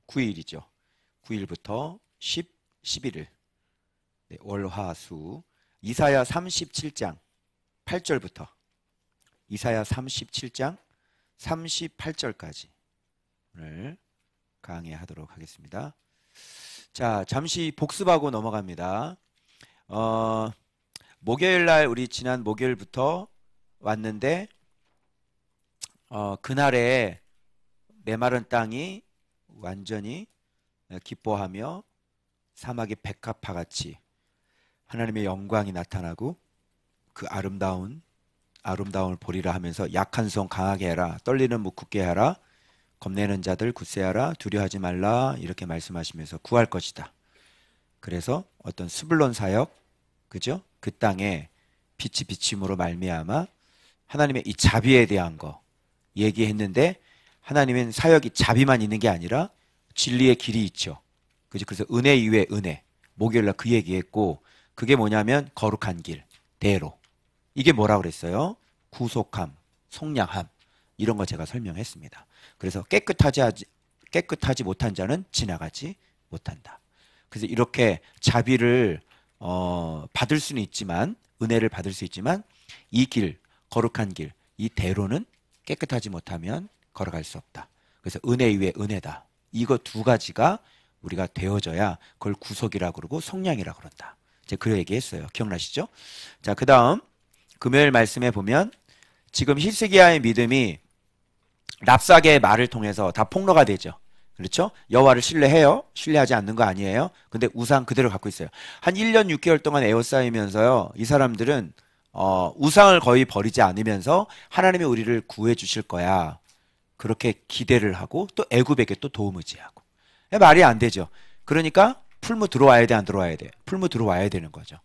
9일이죠. 9일부터 11일. 네, 월화수. 이사야 37장 8절부터 이사야 37장 38절까지 오늘 강의하도록 하겠습니다. 자, 잠시 복습하고 넘어갑니다. 목요일날 우리 지난 목요일부터 왔는데 그날에 메마른 땅이 완전히 기뻐하며 사막의 백합화같이 하나님의 영광이 나타나고 그 아름다움을 보리라 하면서 약한 손 강하게 해라, 떨리는 무 굳게 하라, 겁내는 자들 굳세하라, 두려워하지 말라, 이렇게 말씀하시면서 구할 것이다. 그래서 어떤 스불론 사역, 그죠? 그 땅에 빛이 비침으로 말미암아 하나님의 이 자비에 대한 거 얘기했는데, 하나님은 사역이 자비만 있는 게 아니라 진리의 길이 있죠. 그죠? 그래서 은혜 이외 은혜. 목요일날 그 얘기했고, 그게 뭐냐면 거룩한 길, 대로. 이게 뭐라 그랬어요? 구속함, 속량함. 이런 거 제가 설명했습니다. 그래서 깨끗하지 못한 자는 지나가지 못한다. 그래서 이렇게 자비를 받을 수는 있지만, 은혜를 받을 수 있지만, 이 길, 거룩한 길, 이 대로는 깨끗하지 못하면 걸어갈 수 없다. 그래서 은혜 위에 은혜다. 이거 두 가지가 우리가 되어져야 그걸 구속이라고 그러고 속량이라고 그런다. 제가 그 얘기했어요. 기억나시죠? 자, 그 다음 금요일 말씀에 보면 지금 히스기야의 믿음이 랍사게의 말을 통해서 다 폭로가 되죠. 그렇죠? 여호와를 신뢰해요? 신뢰하지 않는 거 아니에요? 근데 우상 그대로 갖고 있어요. 한 1년 6개월 동안 에워싸이면서요, 이 사람들은 우상을 거의 버리지 않으면서 하나님이 우리를 구해 주실 거야, 그렇게 기대를 하고 또 애굽에게 또 도움을 의지하고. 말이 안 되죠. 그러니까 풀무 들어와야 돼, 안 들어와야 돼? 풀무 들어와야 되는 거죠.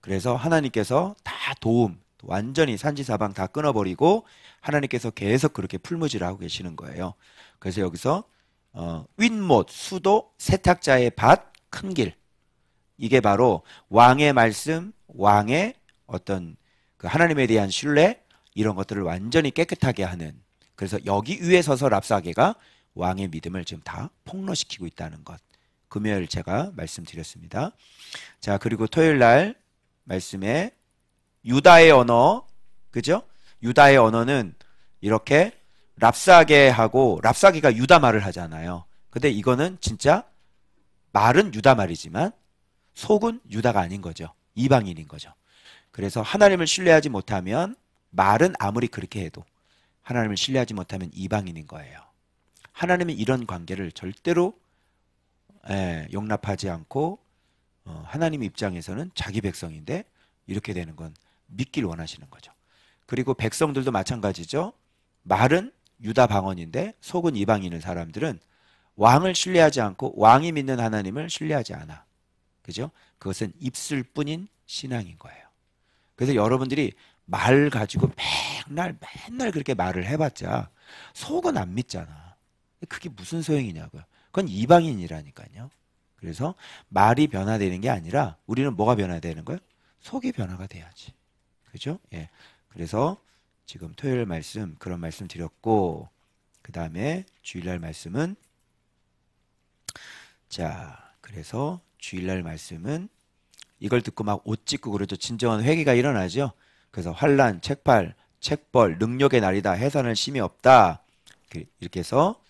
그래서 하나님께서 다 도움, 완전히 산지사방 다 끊어버리고 하나님께서 계속 그렇게 풀무질을 하고 계시는 거예요. 그래서 여기서 윗못, 수도, 세탁자의 밭, 큰 길. 이게 바로 왕의 말씀, 왕의 어떤 그 하나님에 대한 신뢰, 이런 것들을 완전히 깨끗하게 하는. 그래서 여기 위에 서서 랍사게가 왕의 믿음을 지금 다 폭로시키고 있다는 것. 금요일 제가 말씀드렸습니다. 자, 그리고 토요일 날 말씀에 유다의 언어, 그죠? 유다의 언어는 이렇게 랍사게하고, 랍사게가 유다 말을 하잖아요. 근데 이거는 진짜 말은 유다 말이지만 속은 유다가 아닌 거죠. 이방인인 거죠. 그래서 하나님을 신뢰하지 못하면, 말은 아무리 그렇게 해도 하나님을 신뢰하지 못하면 이방인인 거예요. 하나님은 이런 관계를 절대로 용납하지 않고, 하나님 입장에서는 자기 백성인데 이렇게 되는 건 믿길 원하시는 거죠. 그리고 백성들도 마찬가지죠. 말은 유다 방언인데 속은 이방인인 사람들은 왕을 신뢰하지 않고 왕이 믿는 하나님을 신뢰하지 않아. 그죠? 그것은 입술 뿐인 신앙인 거예요. 그래서 여러분들이 말 가지고 맨날 그렇게 말을 해봤자 속은 안 믿잖아. 그게 무슨 소용이냐고요. 그건 이방인이라니까요. 그래서 말이 변화되는 게 아니라 우리는 뭐가 변화되는 거예요? 속이 변화가 돼야지. 그죠? 예. 그래서 지금 토요일 말씀, 그런 말씀 드렸고, 그 다음에 주일날 말씀은, 자, 그래서 주일날 말씀은 이걸 듣고 막 옷 찢고 그러죠. 진정한 회개가 일어나죠. 그래서 환난, 책팔, 책벌, 능력의 날이다. 해산할 심이 없다. 이렇게 해서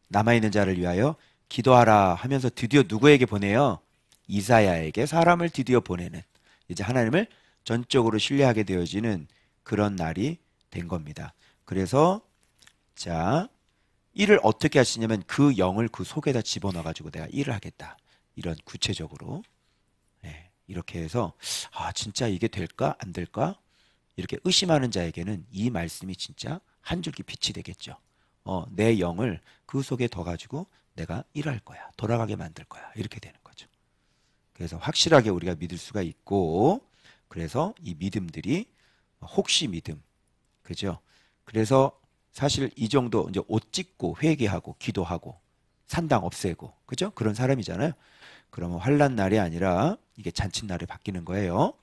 남아있는 자를 위하여 기도하라 하면서 드디어 누구에게 보내요? 이사야에게 사람을 드디어 보내는, 이제 하나님을 전적으로 신뢰하게 되어지는 그런 날이 된 겁니다. 그래서 자, 일을 어떻게 하시냐면 그 영을 그 속에다 집어넣어가지고 내가 일을 하겠다. 이런 구체적으로 이렇게 해서 진짜 이게 될까 안 될까 이렇게 의심하는 자에게는 이 말씀이 진짜 한 줄기 빛이 되겠죠. 내 영을 그 속에 더 가지고 내가 일할 거야, 돌아가게 만들 거야, 이렇게 되는 거죠. 그래서 확실하게 우리가 믿을 수가 있고, 그래서 이 믿음들이 혹시 믿음, 그죠? 그래서 사실 이 정도 이제 옷 찢고 회개하고 기도하고 산당 없애고, 그죠? 그런 사람이잖아요. 그러면 환난 날이 아니라 이게 잔칫날이 바뀌는 거예요.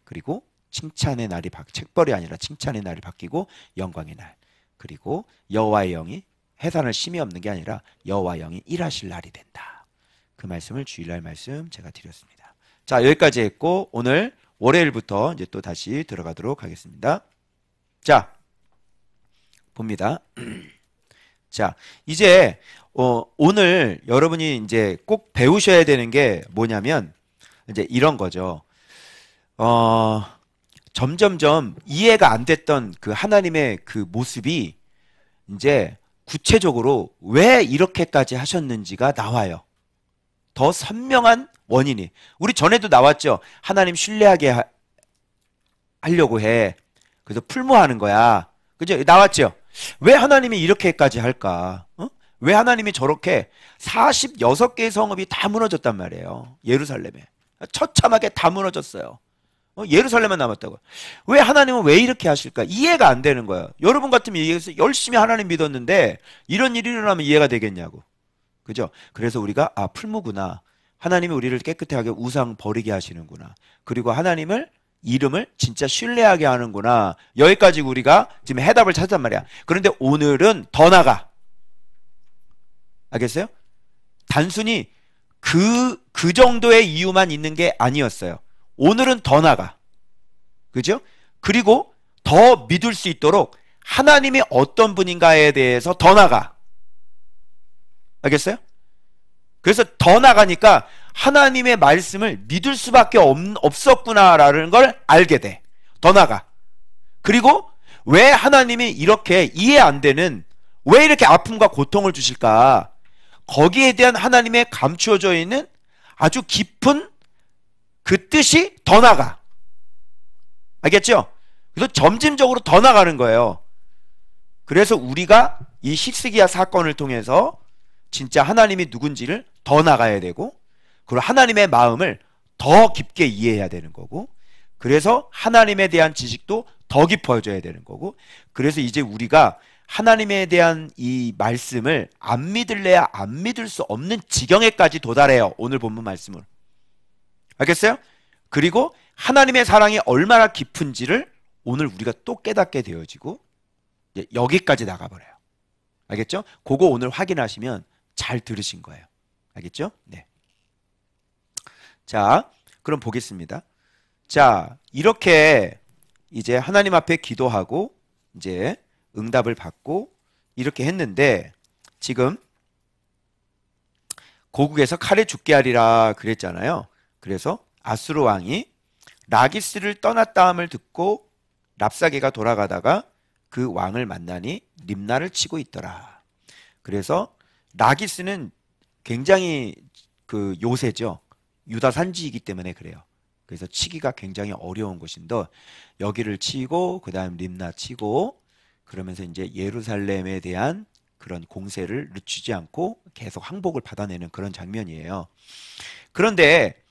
그리고 칭찬의 날이 책벌이 아니라 칭찬의 날이 바뀌고 영광의 날. 그리고 여호와의 영이 해산할 심이 없는 게 아니라 여호와의 영이 일하실 날이 된다. 그 말씀을 주일날 말씀 제가 드렸습니다. 자, 여기까지 했고 오늘 월요일부터 이제 또 다시 들어가도록 하겠습니다. 자, 봅니다. 자, 이제 오늘 여러분이 이제 꼭 배우셔야 되는 게 뭐냐면 이제 이런 거죠. 점점점 이해가 안 됐던 그 하나님의 그 모습이 이제 구체적으로 왜 이렇게까지 하셨는지가 나와요. 더 선명한 원인이. 우리 전에도 나왔죠. 하나님 신뢰하게 하려고 해. 그래서 풀무하는 거야. 그죠? 나왔죠. 왜 하나님이 이렇게까지 할까? 왜 하나님이 저렇게 46개의 성읍이 다 무너졌단 말이에요. 예루살렘에. 처참하게 다 무너졌어요. 예루살렘만 남았다고. 왜 하나님은 왜 이렇게 하실까? 이해가 안 되는 거예요. 여러분 같으면 이해해서 열심히 하나님 믿었는데 이런 일이 일어나면 이해가 되겠냐고. 그죠? 그래서 우리가 풀무구나. 하나님이 우리를 깨끗하게 우상 버리게 하시는구나. 그리고 하나님을 이름을 진짜 신뢰하게 하는구나. 여기까지 우리가 지금 해답을 찾았단 말이야. 그런데 오늘은 더 나가. 알겠어요? 단순히 그 정도의 이유만 있는 게 아니었어요. 오늘은 더 나가. 그죠? 그리고 더 믿을 수 있도록 하나님이 어떤 분인가에 대해서 더 나가. 알겠어요? 그래서 더 나가니까 하나님의 말씀을 믿을 수밖에 없었구나라는 걸 알게 돼. 더 나가. 그리고 왜 하나님이 이렇게 이해 안 되는, 왜 이렇게 아픔과 고통을 주실까? 거기에 대한 하나님의 감추어져 있는 아주 깊은 그 뜻이 더 나가. 알겠죠? 그래서 점진적으로 더 나가는 거예요. 그래서 우리가 이 히스기야 사건을 통해서 진짜 하나님이 누군지를 더 나가야 되고, 그리고 하나님의 마음을 더 깊게 이해해야 되는 거고, 그래서 하나님에 대한 지식도 더 깊어져야 되는 거고, 그래서 이제 우리가 하나님에 대한 이 말씀을 안 믿을래야 안 믿을 수 없는 지경에까지 도달해요. 오늘 본문 말씀으로. 알겠어요? 그리고 하나님의 사랑이 얼마나 깊은지를 오늘 우리가 또 깨닫게 되어지고 여기까지 나가버려요. 알겠죠? 그거 오늘 확인하시면 잘 들으신 거예요. 알겠죠? 네. 자, 그럼 보겠습니다. 자, 이렇게 이제 하나님 앞에 기도하고 이제 응답을 받고 이렇게 했는데, 지금 고국에서 칼에 죽게 하리라 그랬잖아요. 그래서 아수르 왕이 라기스를 떠났다 함을 듣고 랍사게가 돌아가다가 그 왕을 만나니 림나를 치고 있더라. 그래서 라기스는 굉장히 그 요새죠. 유다 산지이기 때문에 그래요. 그래서 치기가 굉장히 어려운 곳인데 여기를 치고 그 다음 림나 치고, 그러면서 이제 예루살렘에 대한 그런 공세를 늦추지 않고 계속 항복을 받아내는 그런 장면이에요. 그런데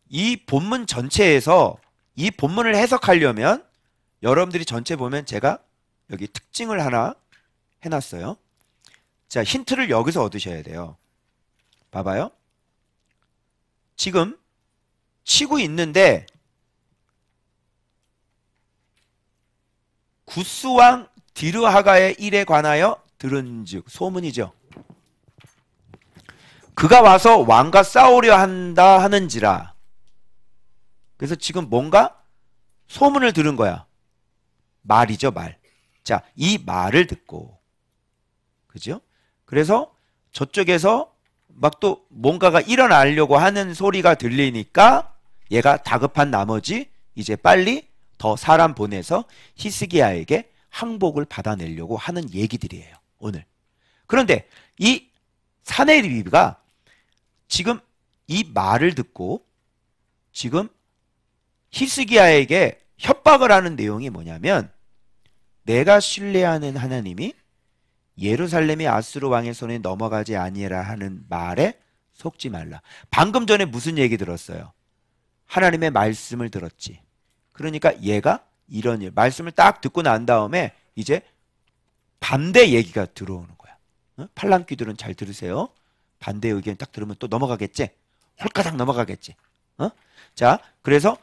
이 본문 전체에서 이 본문을 해석하려면 여러분들이 전체 보면 제가 여기 특징을 하나 해놨어요. 자, 힌트를 여기서 얻으셔야 돼요. 봐봐요. 지금 치고 있는데 구스왕 디르하가의 일에 관하여 들은즉, 소문이죠. 그가 와서 왕과 싸우려 한다 하는지라. 그래서 지금 뭔가 소문을 들은 거야. 말이죠, 말. 자, 이 말을 듣고, 그죠? 그래서 저쪽에서 막 또 뭔가가 일어나려고 하는 소리가 들리니까 얘가 다급한 나머지 이제 빨리 더 사람 보내서 히스기야에게 항복을 받아내려고 하는 얘기들이에요, 오늘. 그런데 이 사네리비가 지금 이 말을 듣고 지금 히스기야에게 협박을 하는 내용이 뭐냐면, 내가 신뢰하는 하나님이 예루살렘이 아수르 왕의 손에 넘어가지 아니라 하는 말에 속지 말라. 방금 전에 무슨 얘기 들었어요? 하나님의 말씀을 들었지. 그러니까 얘가 이런 일, 말씀을 딱 듣고 난 다음에 이제 반대 얘기가 들어오는 거야. 팔랑귀들은 잘 들으세요. 반대 의견 딱 들으면 또 넘어가겠지? 홀까닥 넘어가겠지? 자, 그래서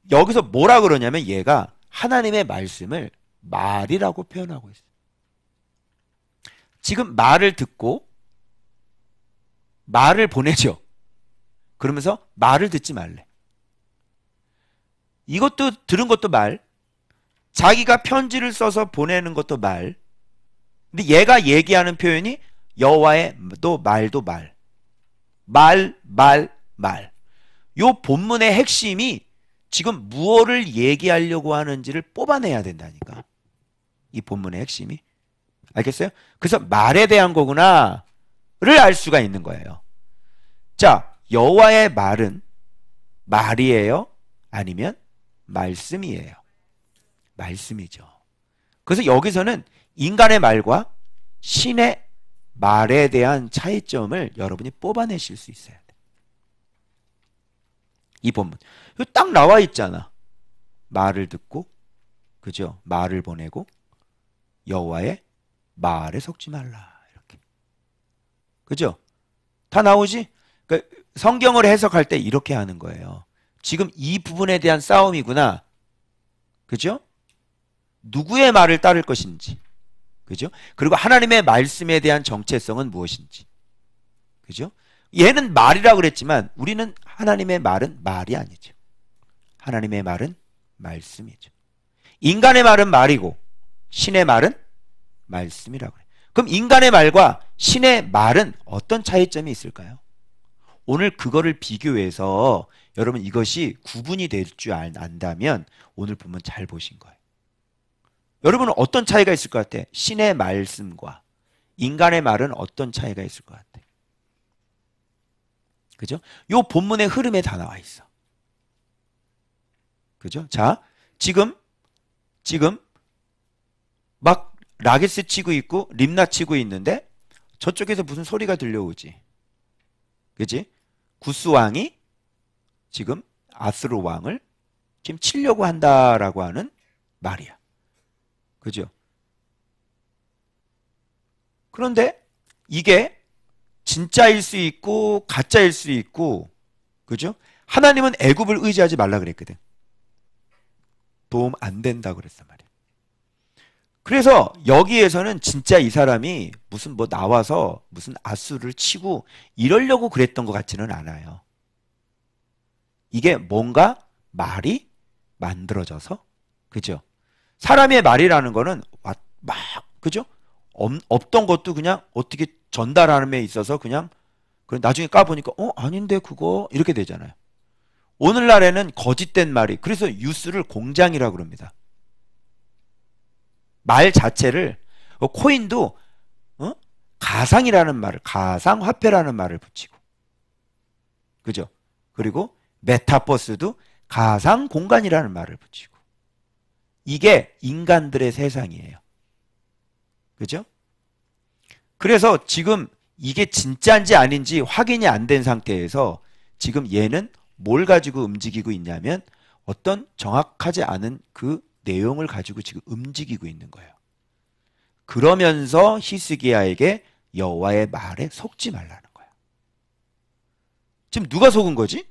여기서 뭐라 그러냐면 얘가 하나님의 말씀을 말이라고 표현하고 있어요. 지금 말을 듣고 말을 보내죠. 그러면서 말을 듣지 말래. 이것도 들은 것도 말. 자기가 편지를 써서 보내는 것도 말. 근데 얘가 얘기하는 표현이 여호와의 말도 말. 말. 요 본문의 핵심이 지금 무엇을 얘기하려고 하는지를 뽑아내야 된다니까. 이 본문의 핵심이. 알겠어요? 그래서 말에 대한 거구나를 알 수가 있는 거예요. 자, 여호와의 말은 말이에요? 아니면 말씀이에요? 말씀이죠. 그래서 여기서는 인간의 말과 신의 말에 대한 차이점을 여러분이 뽑아내실 수 있어야 돼. 이 본문. 이거 딱 나와 있잖아. 말을 듣고, 그죠? 말을 보내고, 여호와의 말에 속지 말라. 이렇게. 그죠? 다 나오지? 그러니까 성경을 해석할 때 이렇게 하는 거예요. 지금 이 부분에 대한 싸움이구나. 그죠? 누구의 말을 따를 것인지. 그죠? 그리고 하나님의 말씀에 대한 정체성은 무엇인지. 그죠? 얘는 말이라고 그랬지만 우리는 하나님의 말은 말이 아니죠. 하나님의 말은 말씀이죠. 인간의 말은 말이고 신의 말은 말씀이라고 그래요. 그럼 인간의 말과 신의 말은 어떤 차이점이 있을까요? 오늘 그거를 비교해서 여러분 이것이 구분이 될 줄 안다면 오늘 보면 잘 보신 거예요. 여러분은 어떤 차이가 있을 것 같아? 신의 말씀과 인간의 말은 어떤 차이가 있을 것 같아? 그죠? 요 본문의 흐름에 다 나와 있어. 그죠? 자, 지금 막 라게스 치고 있고 림나 치고 있는데 저쪽에서 무슨 소리가 들려오지? 그지? 구스 왕이 지금 아스루 왕을 지금 치려고 한다라고 하는 말이야. 그죠? 그런데 이게 진짜일 수 있고 가짜일 수 있고, 그죠? 하나님은 애굽을 의지하지 말라 그랬거든. 도움 안 된다고 그랬단 말이야. 그래서 여기에서는 진짜 이 사람이 무슨 뭐 나와서 무슨 아수를 치고 이러려고 그랬던 것 같지는 않아요. 이게 뭔가 말이 만들어져서, 그죠? 사람의 말이라는 거는 막, 그죠? 없던 것도 그냥 어떻게 전달하는 데 있어서 그냥 나중에 까보니까 아닌데 그거 이렇게 되잖아요. 오늘날에는 거짓된 말이, 그래서 뉴스를 공장이라고 그럽니다. 말 자체를 코인도 가상이라는 말을, 가상화폐라는 말을 붙이고, 그죠? 그리고 메타버스도 가상공간이라는 말을 붙이고, 이게 인간들의 세상이에요. 그죠? 그래서 지금 이게 진짜인지 아닌지 확인이 안 된 상태에서 지금 얘는 뭘 가지고 움직이고 있냐면 어떤 정확하지 않은 그 내용을 가지고 지금 움직이고 있는 거예요. 그러면서 히스기야에게 여호와의 말에 속지 말라는 거야. 지금 누가 속은 거지?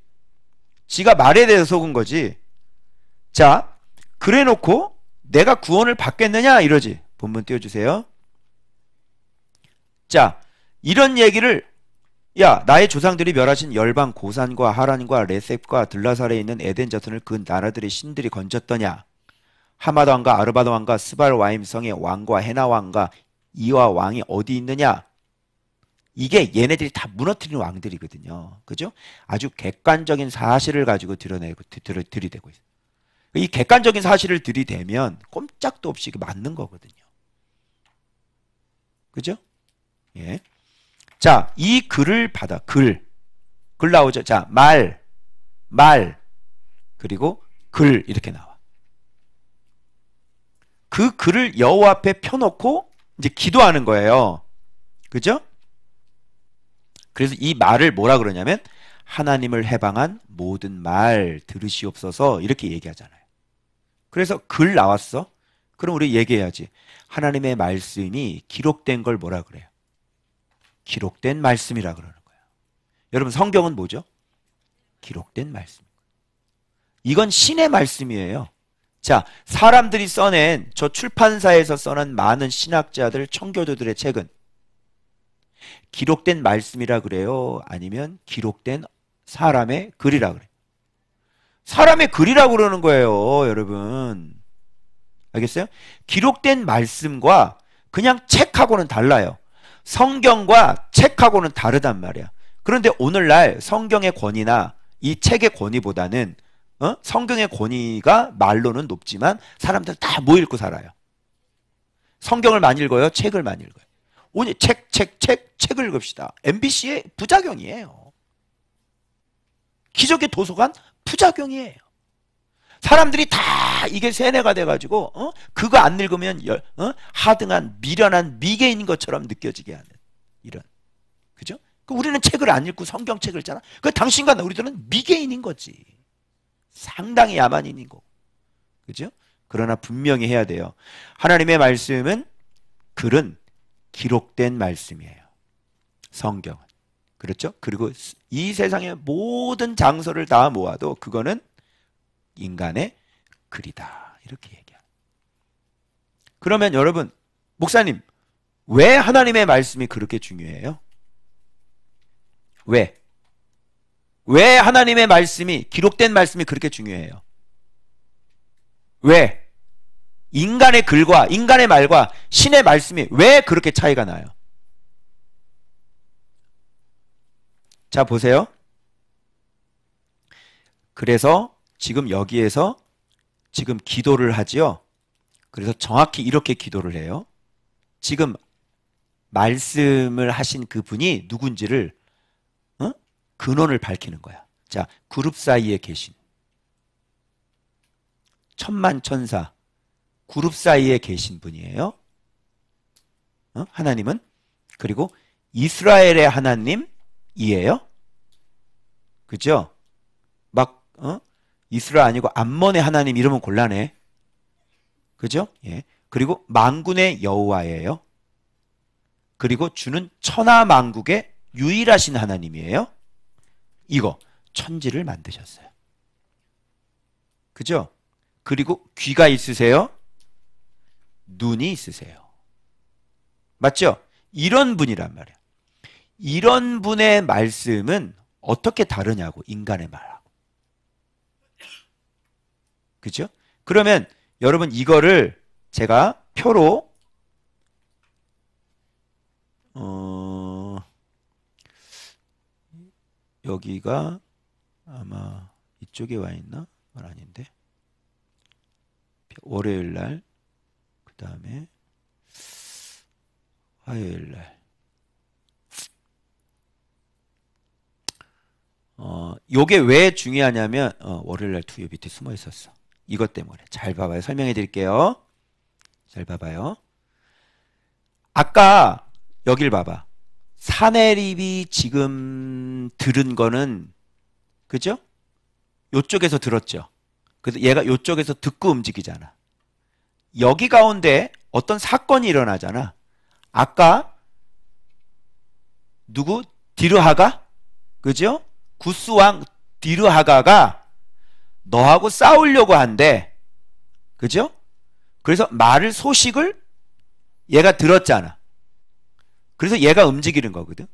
지가 말에 대해서 속은 거지. 자, 그래 놓고 내가 구원을 받겠느냐 이러지. 본문 띄워주세요. 자, 이런 얘기를, 야, 나의 조상들이 멸하신 열방 고산과 하란과 레셉과 들라살에 있는 에덴 자손을 그 나라들의 신들이 건졌더냐? 하마드 왕과 아르바드 왕과 스발 와임성의 왕과 헤나 왕과 이와 왕이 어디 있느냐? 이게 얘네들이 다 무너뜨리는 왕들이거든요. 그죠? 아주 객관적인 사실을 가지고 들이대고 있어요. 이 객관적인 사실을 들이대면 꼼짝도 없이 맞는 거거든요. 그죠? 예. 자, 이 글을 받아. 글 나오죠. 자, 말, 그리고 글 이렇게 나와. 그 글을 여호와 앞에 펴놓고 이제 기도하는 거예요. 그죠? 그래서 이 말을 뭐라 그러냐면 하나님을 해방한 모든 말 들으시옵소서 이렇게 얘기하잖아요. 그래서 글 나왔어. 그럼 우리 얘기해야지. 하나님의 말씀이 기록된 걸 뭐라 그래요? 기록된 말씀이라 그러는 거예요. 여러분 성경은 뭐죠? 기록된 말씀. 이건 신의 말씀이에요. 자, 사람들이 써낸, 저 출판사에서 써낸 많은 신학자들, 청교도들의 책은 기록된 말씀이라 그래요? 아니면 기록된 사람의 글이라 그래. 사람의 글이라고 그러는 거예요, 여러분. 알겠어요? 기록된 말씀과 그냥 책하고는 달라요. 성경과 책하고는 다르단 말이야. 그런데 오늘날 성경의 권위나 이 책의 권위보다는 성경의 권위가 말로는 높지만 사람들 다 뭐 읽고 살아요? 성경을 많이 읽어요? 책을 많이 읽어요? 오늘 책을 읽읍시다. MBC의 부작용이에요. 기적의 도서관 부작용이에요. 사람들이 다 이게 세뇌가 돼가지고 그거 안 읽으면 하등한 미련한 미개인인 것처럼 느껴지게 하는 이런, 그죠? 우리는 책을 안 읽고 성경책을 읽잖아. 그 당신과 우리들은 미개인인 거지. 상당히 야만인인 거고, 그죠? 그러나 분명히 해야 돼요. 하나님의 말씀은 글은 기록된 말씀이에요. 성경은. 그렇죠? 그리고 이 세상의 모든 장서를 다 모아도 그거는 인간의 글이다. 이렇게 얘기합니다. 그러면 여러분, 목사님, 왜 하나님의 말씀이 그렇게 중요해요? 왜? 왜 하나님의 말씀이, 기록된 말씀이 그렇게 중요해요? 왜? 인간의 글과 인간의 말과 신의 말씀이 왜 그렇게 차이가 나요? 자, 보세요. 그래서 지금 여기에서 지금 기도를 하지요. 그래서 정확히 이렇게 기도를 해요. 지금 말씀을 하신 그분이 누군지를 근원을 밝히는 거야. 자, 그룹 사이에 계신 천만천사 그룹 사이에 계신 분이에요. 하나님은. 그리고 이스라엘의 하나님이에요. 그죠? 막 이스라엘 아니고 암몬의 하나님 이러면 곤란해. 그죠? 예. 그리고 만군의 여호와예요. 그리고 주는 천하만국의 유일하신 하나님이에요. 이거 천지를 만드셨어요. 그죠? 그리고 귀가 있으세요? 눈이 있으세요. 맞죠? 이런 분이란 말이에요. 이런 분의 말씀은 어떻게 다르냐고, 인간의 말하고. 그죠? 그러면 여러분 이거를 제가 표로 여기가 아마 이쪽에 와 있나? 아닌데. 월요일 날, 그 다음에 화요일 날. 요게 왜 중요하냐면, 월요일 날 투유 밑에 숨어 있었어. 이것 때문에. 잘 봐봐요. 설명해 드릴게요. 잘 봐봐요. 아까 여길 봐봐. 사내립이 지금 들은 거는, 그죠? 요쪽에서 들었죠. 그래서 얘가 요쪽에서 듣고 움직이잖아. 여기 가운데 어떤 사건이 일어나잖아. 아까 누구? 디르하가? 그죠? 구스왕 디르하가가 너하고 싸우려고 한대. 그죠? 그래서 말을 소식을 얘가 들었잖아. 그래서 얘가 움직이는 거거든.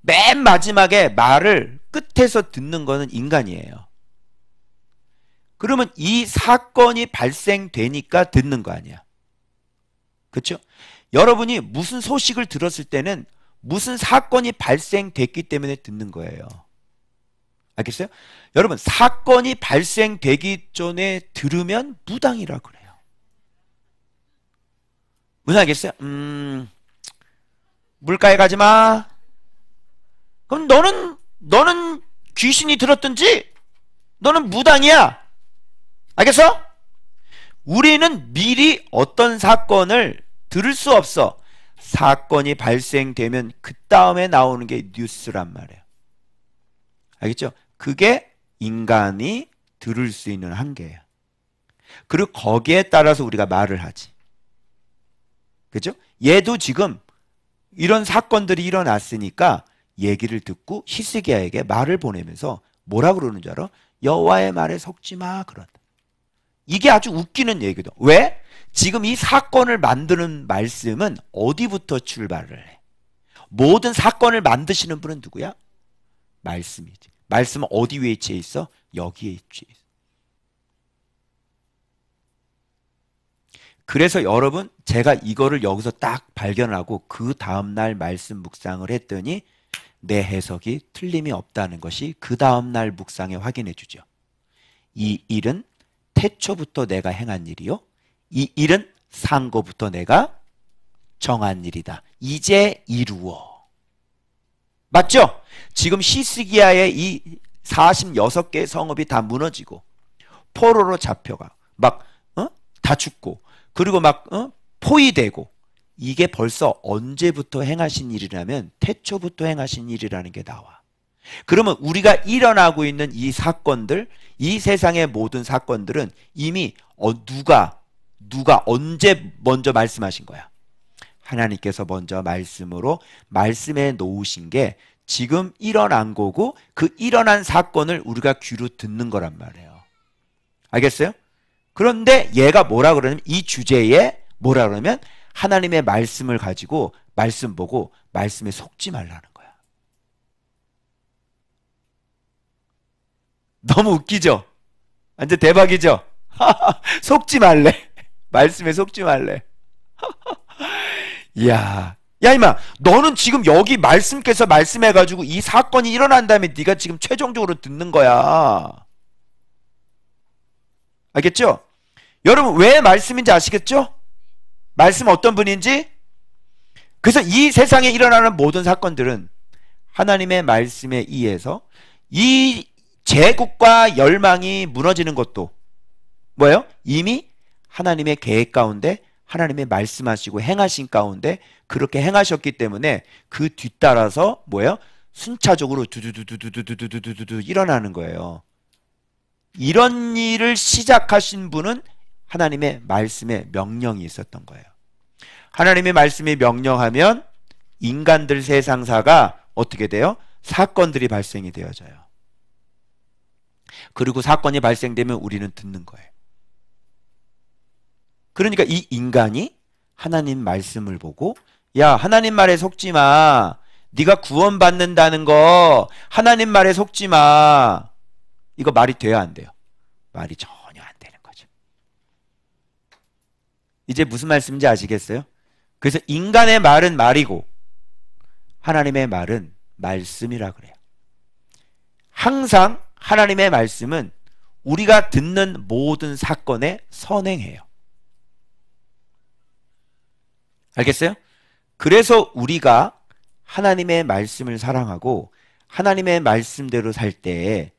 맨 마지막에 말을 끝에서 듣는 거는 인간이에요. 그러면 이 사건이 발생되니까 듣는 거 아니야. 그렇죠? 여러분이 무슨 소식을 들었을 때는 무슨 사건이 발생됐기 때문에 듣는 거예요. 알겠어요? 여러분, 사건이 발생되기 전에 들으면 무당이라 그래요. 무슨 알겠어요? 물가에 가지 마. 그럼 너는 귀신이 들었든지 너는 무당이야. 알겠어? 우리는 미리 어떤 사건을 들을 수 없어. 사건이 발생되면 그 다음에 나오는 게 뉴스란 말이에요. 알겠죠? 그게 인간이 들을 수 있는 한계예요. 그리고 거기에 따라서 우리가 말을 하지. 그죠? 얘도 지금 이런 사건들이 일어났으니까 얘기를 듣고 히스기야에게 말을 보내면서 뭐라고 그러는 줄 알아? 여호와의 말에 속지 마 그런다. 이게 아주 웃기는 얘기거든. 왜? 지금 이 사건을 만드는 말씀은 어디부터 출발을 해? 모든 사건을 만드시는 분은 누구야? 말씀이지. 말씀은 어디 위치해 있어? 여기에 위치해 있어. 그래서 여러분, 제가 이거를 여기서 딱 발견하고 그 다음날 말씀 묵상을 했더니 내 해석이 틀림이 없다는 것이 그 다음날 묵상에 확인해 주죠. 이 일은 태초부터 내가 행한 일이요, 이 일은 상고부터 내가 정한 일이다. 이제 이루어. 맞죠? 지금 히스기야의 이 46개의 성읍이 다 무너지고 포로로 잡혀가 막 다 죽고 그리고 막 포위되고, 이게 벌써 언제부터 행하신 일이라면 태초부터 행하신 일이라는 게 나와. 그러면 우리가 일어나고 있는 이 사건들, 이 세상의 모든 사건들은 이미 누가 언제 먼저 말씀하신 거야? 하나님께서 먼저 말씀으로 말씀해 놓으신 게 지금 일어난 거고, 그 일어난 사건을 우리가 귀로 듣는 거란 말이에요. 알겠어요? 그런데 얘가 뭐라 그러냐면, 이 주제에 뭐라 그러면 하나님의 말씀을 가지고 말씀 보고 말씀에 속지 말라는 거야. 너무 웃기죠? 완전 대박이죠? 속지 말래. 말씀에 속지 말래. 이야, 야 임마, 너는 지금 여기 말씀께서 말씀해가지고 이 사건이 일어난 다음에 네가 지금 최종적으로 듣는 거야. 알겠죠? 여러분, 왜 말씀인지 아시겠죠? 말씀 어떤 분인지? 그래서 이 세상에 일어나는 모든 사건들은 하나님의 말씀에 의해서, 이 제국과 열망이 무너지는 것도 뭐예요? 이미 하나님의 계획 가운데, 하나님의 말씀하시고 행하신 가운데 그렇게 행하셨기 때문에 그 뒤따라서 뭐예요? 순차적으로 두두두두두두두두두 일어나는 거예요. 이런 일을 시작하신 분은 하나님의 말씀에 명령이 있었던 거예요. 하나님의 말씀이 명령하면 인간들 세상사가 어떻게 돼요? 사건들이 발생이 되어져요. 그리고 사건이 발생되면 우리는 듣는 거예요. 그러니까 이 인간이 하나님 말씀을 보고, 야, 하나님 말에 속지 마. 네가 구원받는다는 거 하나님 말에 속지 마. 이거 말이 돼야 안 돼요? 말이 전혀 안 되는 거죠. 이제 무슨 말씀인지 아시겠어요? 그래서 인간의 말은 말이고 하나님의 말은 말씀이라 그래요. 항상 하나님의 말씀은 우리가 듣는 모든 사건에 선행해요. 알겠어요? 그래서 우리가 하나님의 말씀을 사랑하고 하나님의 말씀대로 살 때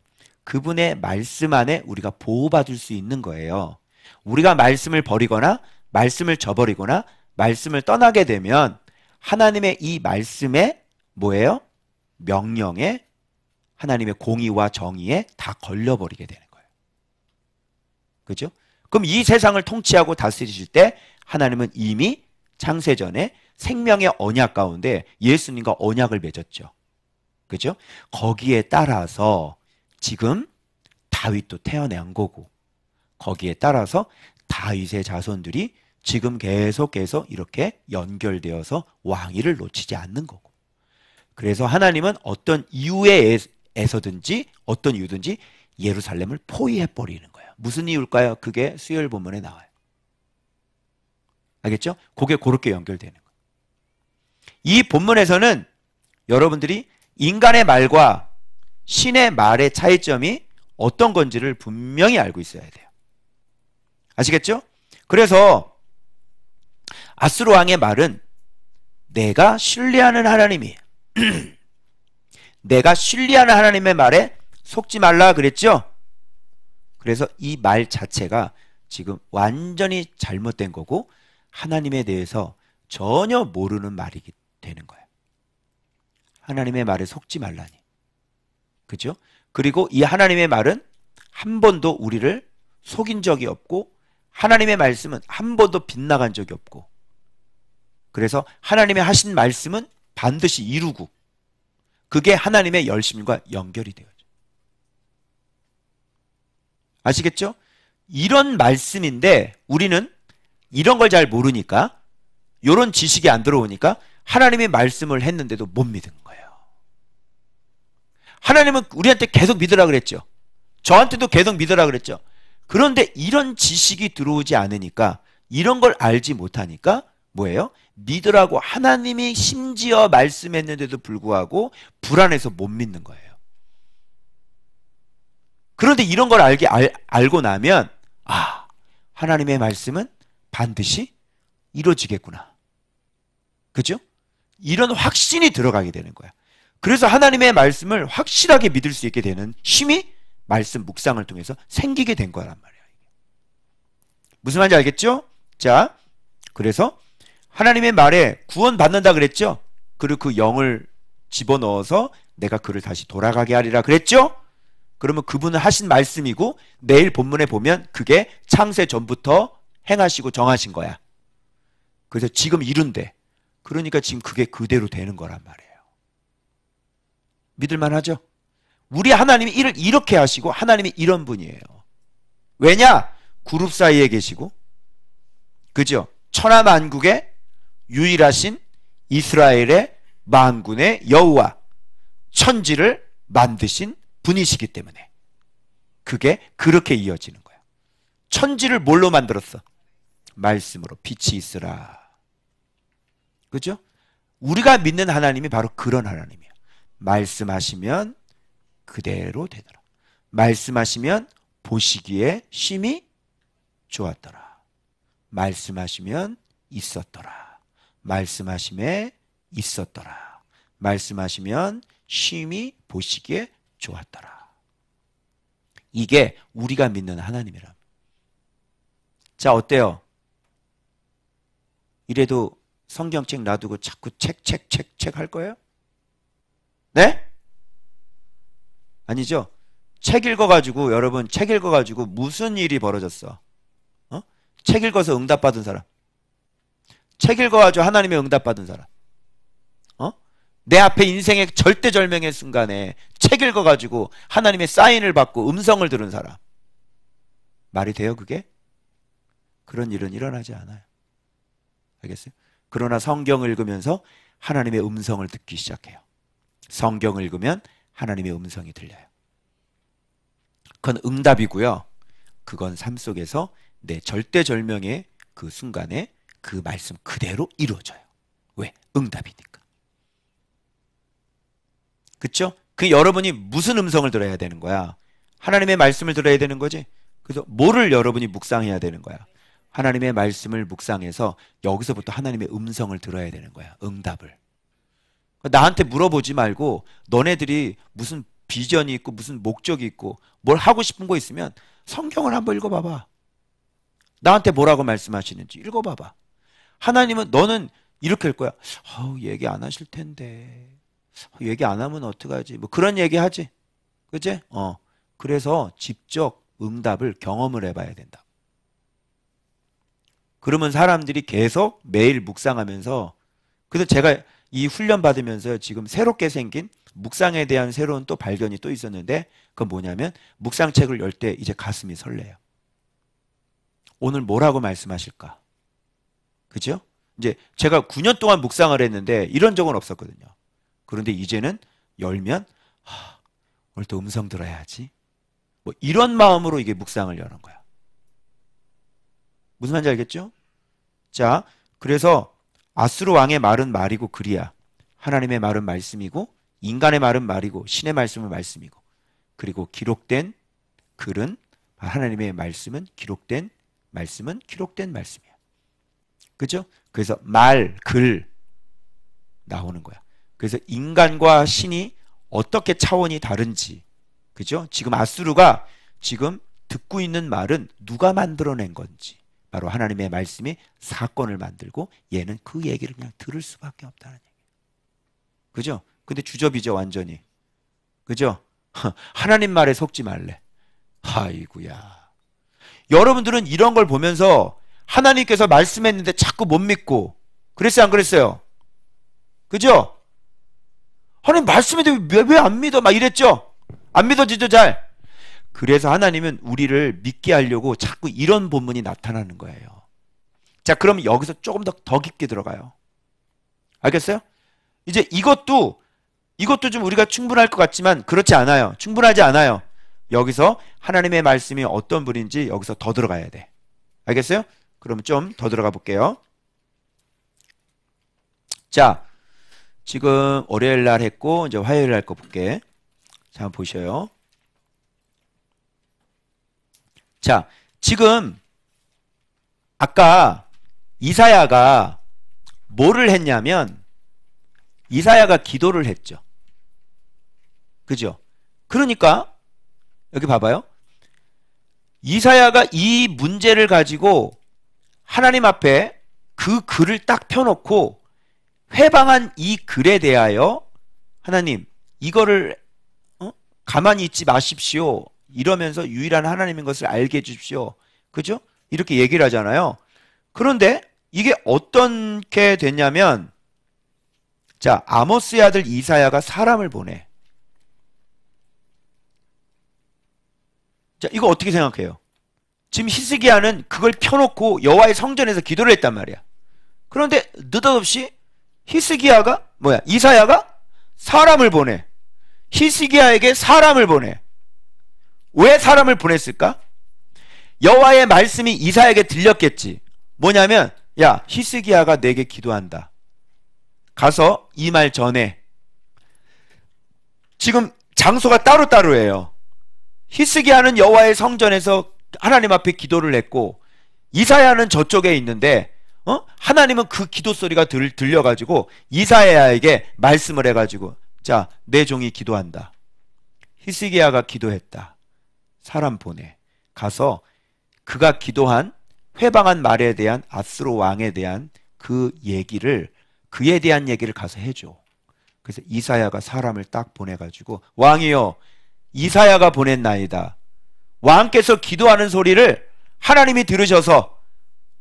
그분의 말씀 안에 우리가 보호받을 수 있는 거예요. 우리가 말씀을 버리거나 말씀을 저버리거나 말씀을 떠나게 되면 하나님의 이 말씀에 뭐예요? 명령에, 하나님의 공의와 정의에 다 걸려버리게 되는 거예요. 그죠? 그럼 이 세상을 통치하고 다스리실 때 하나님은 이미 창세전에 생명의 언약 가운데 예수님과 언약을 맺었죠. 그죠? 거기에 따라서 지금 다윗도 태어난 거고, 거기에 따라서 다윗의 자손들이 지금 계속해서 이렇게 연결되어서 왕위를 놓치지 않는 거고, 그래서 하나님은 어떤 이유에서든지 어떤 이유든지 예루살렘을 포위해버리는 거예요. 무슨 이유일까요? 그게 수요일 본문에 나와요. 알겠죠? 그게 그렇게 연결되는 거예요. 이 본문에서는 여러분들이 인간의 말과 신의 말의 차이점이 어떤 건지를 분명히 알고 있어야 돼요. 아시겠죠? 그래서 아수르 왕의 말은 내가 신뢰하는 하나님이 내가 신뢰하는 하나님의 말에 속지 말라 그랬죠? 그래서 이 말 자체가 지금 완전히 잘못된 거고 하나님에 대해서 전혀 모르는 말이 되는 거예요. 하나님의 말에 속지 말라니. 그죠? 그리고 이 하나님의 말은 한 번도 우리를 속인 적이 없고 하나님의 말씀은 한 번도 빗나간 적이 없고, 그래서 하나님의 하신 말씀은 반드시 이루고 그게 하나님의 열심과 연결이 되어요. 아시겠죠? 이런 말씀인데 우리는 이런 걸 잘 모르니까, 이런 지식이 안 들어오니까 하나님의 말씀을 했는데도 못 믿은 거예요. 하나님은 우리한테 계속 믿으라 그랬죠. 저한테도 계속 믿으라 그랬죠. 그런데 이런 지식이 들어오지 않으니까, 이런 걸 알지 못하니까 뭐예요? 믿으라고 하나님이 심지어 말씀했는데도 불구하고 불안해서 못 믿는 거예요. 그런데 이런 걸 알고 나면, 아, 하나님의 말씀은 반드시 이루어지겠구나. 그죠? 이런 확신이 들어가게 되는 거야. 그래서 하나님의 말씀을 확실하게 믿을 수 있게 되는 힘이 말씀 묵상을 통해서 생기게 된 거란 말이야. 무슨 말인지 알겠죠? 자, 그래서 하나님의 말에 구원받는다 그랬죠? 그리고 그 영을 집어넣어서 내가 그를 다시 돌아가게 하리라 그랬죠? 그러면 그분은 하신 말씀이고, 내일 본문에 보면 그게 창세 전부터 행하시고 정하신 거야. 그래서 지금 이룬대. 그러니까 지금 그게 그대로 되는 거란 말이에요. 믿을만 하죠? 우리 하나님이 일을 이렇게 하시고, 하나님이 이런 분이에요. 왜냐? 그룹 사이에 계시고, 그죠? 천하만국의 유일하신 이스라엘의 만군의 여호와, 천지를 만드신 분이시기 때문에 그게 그렇게 이어지는 거예요. 천지를 뭘로 만들었어? 말씀으로. 빛이 있으라. 그죠? 우리가 믿는 하나님이 바로 그런 하나님이에요. 말씀하시면 그대로 되더라. 말씀하시면 보시기에 심히 좋았더라. 말씀하시면 있었더라. 말씀하심에 있었더라. 말씀하시면 심히 보시기에 좋았더라. 이게 우리가 믿는 하나님이라. 자, 어때요? 이래도 성경책 놔두고 자꾸 책 할 거예요? 네? 아니죠? 책 읽어가지고, 여러분 책 읽어가지고 무슨 일이 벌어졌어? 책 읽어서 응답받은 사람, 책 읽어가지고 하나님의 응답받은 사람, 내 앞에 인생의 절대절명의 순간에 책 읽어가지고 하나님의 사인을 받고 음성을 들은 사람, 말이 돼요 그게? 그런 일은 일어나지 않아요. 알겠어요? 그러나 성경을 읽으면서 하나님의 음성을 듣기 시작해요. 성경을 읽으면 하나님의 음성이 들려요. 그건 응답이고요. 그건 삶 속에서 내 절대절명의 그 순간에 그 말씀 그대로 이루어져요. 왜? 응답이니까. 그렇죠? 그 여러분이 무슨 음성을 들어야 되는 거야? 하나님의 말씀을 들어야 되는 거지. 그래서 뭐를 여러분이 묵상해야 되는 거야? 하나님의 말씀을 묵상해서 여기서부터 하나님의 음성을 들어야 되는 거야. 응답을. 나한테 물어보지 말고, 너네들이 무슨 비전이 있고 무슨 목적이 있고 뭘 하고 싶은 거 있으면 성경을 한번 읽어봐봐. 나한테 뭐라고 말씀하시는지 읽어봐봐. 하나님은 너는 이렇게 할 거야. 얘기 안 하실 텐데, 얘기 안 하면 어떡하지? 뭐 그런 얘기 하지. 그치? 그래서 직접 응답을 경험을 해봐야 된다. 그러면 사람들이 계속 매일 묵상하면서, 그래서 제가 이 훈련 받으면서 지금 새롭게 생긴 묵상에 대한 새로운 또 발견이 또 있었는데, 그건 뭐냐면 묵상책을 열 때 이제 가슴이 설레요. 오늘 뭐라고 말씀하실까? 그죠? 이제 제가 9년 동안 묵상을 했는데 이런 적은 없었거든요. 그런데 이제는 열면 오늘 또 음성 들어야지. 뭐 이런 마음으로 이게 묵상을 여는 거야. 무슨 말인지 알겠죠? 자, 그래서 아수르 왕의 말은 말이고 글이야. 하나님의 말은 말씀이고, 인간의 말은 말이고, 신의 말씀은 말씀이고, 그리고 기록된 글은, 하나님의 말씀은 기록된 말씀이야. 그죠? 그래서 말, 글 나오는 거야. 그래서 인간과 신이 어떻게 차원이 다른지, 그죠? 지금 아수르가 지금 듣고 있는 말은 누가 만들어낸 건지, 바로 하나님의 말씀이 사건을 만들고 얘는 그 얘기를 그냥 들을 수밖에 없다는 얘기예요. 그죠? 근데 주접이죠 완전히. 그죠? 하나님 말에 속지 말래. 아이고야. 여러분들은 이런 걸 보면서 하나님께서 말씀했는데 자꾸 못 믿고 그랬어요 안 그랬어요? 그죠? 하나님 말씀했는데 왜 안 믿어? 막 이랬죠? 안 믿어지죠 잘? 그래서 하나님은 우리를 믿게 하려고 자꾸 이런 본문이 나타나는 거예요. 자, 그럼 여기서 조금 더 깊게 들어가요. 알겠어요? 이제 이것도 이것도 좀 우리가 충분할 것 같지만 그렇지 않아요. 충분하지 않아요. 여기서 하나님의 말씀이 어떤 분인지 여기서 더 들어가야 돼. 알겠어요? 그럼 좀 더 들어가 볼게요. 자, 지금 월요일 날 했고 이제 화요일 날 거 볼게. 자, 한번 보셔요. 자, 지금 아까 이사야가 뭐를 했냐면 이사야가 기도를 했죠. 그죠? 그러니까 여기 봐봐요. 이사야가 이 문제를 가지고 하나님 앞에 그 글을 딱 펴놓고 회방한 이 글에 대하여 하나님 이거를 가만히 있지 마십시오. 이러면서 유일한 하나님인 것을 알게 해주십시오. 그죠? 이렇게 얘기를 하잖아요. 그런데 이게 어떻게 됐냐면 자, 아모스의 아들 이사야가 사람을 보내. 자, 이거 어떻게 생각해요? 지금 히스기야는 그걸 펴놓고 여호와의 성전에서 기도를 했단 말이야. 그런데 느닷없이 히스기야가 뭐야? 이사야가 사람을 보내. 히스기야에게 사람을 보내. 왜 사람을 보냈을까? 여호와의 말씀이 이사야에게 들렸겠지. 뭐냐면 야, 히스기야가 내게 기도한다. 가서 이 말 전해. 지금 장소가 따로따로예요. 히스기야는 여호와의 성전에서 하나님 앞에 기도를 했고 이사야는 저쪽에 있는데 하나님은 그 기도 소리가 들려가지고 이사야에게 말씀을 해가지고 자, 내 종이 기도한다. 히스기야가 기도했다. 사람 보내. 가서 그가 기도한 회방한 말에 대한 아스로 왕에 대한 그 얘기를 그에 대한 얘기를 가서 해줘. 그래서 이사야가 사람을 딱 보내가지고 왕이여 이사야가 보냈나이다. 왕께서 기도하는 소리를 하나님이 들으셔서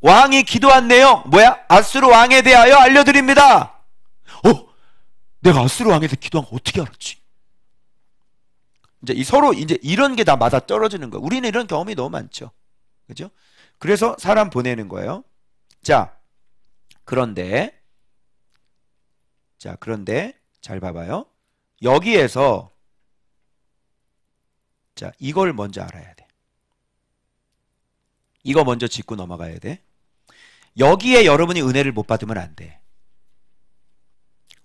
왕이 기도한 내용 뭐야? 아스로 왕에 대하여 알려드립니다. 내가 아스로 왕에 대해 기도한 거 어떻게 알았지? 이제 서로 이제 이런 게 다 맞아 떨어지는 거야. 우리는 이런 경험이 너무 많죠. 그죠? 그래서 사람 보내는 거예요. 자, 그런데 잘 봐봐요. 여기에서 자, 이걸 먼저 알아야 돼. 이거 먼저 짚고 넘어가야 돼. 여기에 여러분이 은혜를 못 받으면 안 돼.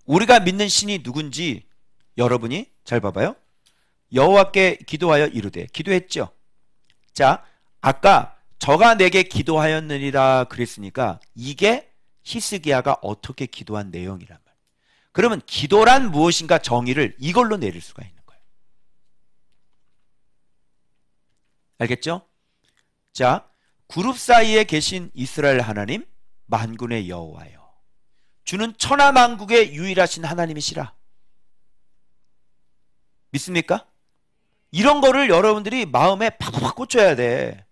우리가 믿는 신이 누군지 여러분이 잘 봐봐요. 여호와께 기도하여 이르되 기도했죠. 자, 아까 저가 내게 기도하였느니라 그랬으니까 이게 히스기야가 어떻게 기도한 내용이란 말이에요. 그러면 기도란 무엇인가 정의를 이걸로 내릴 수가 있는 거예요. 알겠죠? 자, 그룹 사이에 계신 이스라엘 하나님 만군의 여호와여 주는 천하만국의 유일하신 하나님이시라. 믿습니까? 이런 거를 여러분들이 마음에 팍팍 꽂혀야 돼.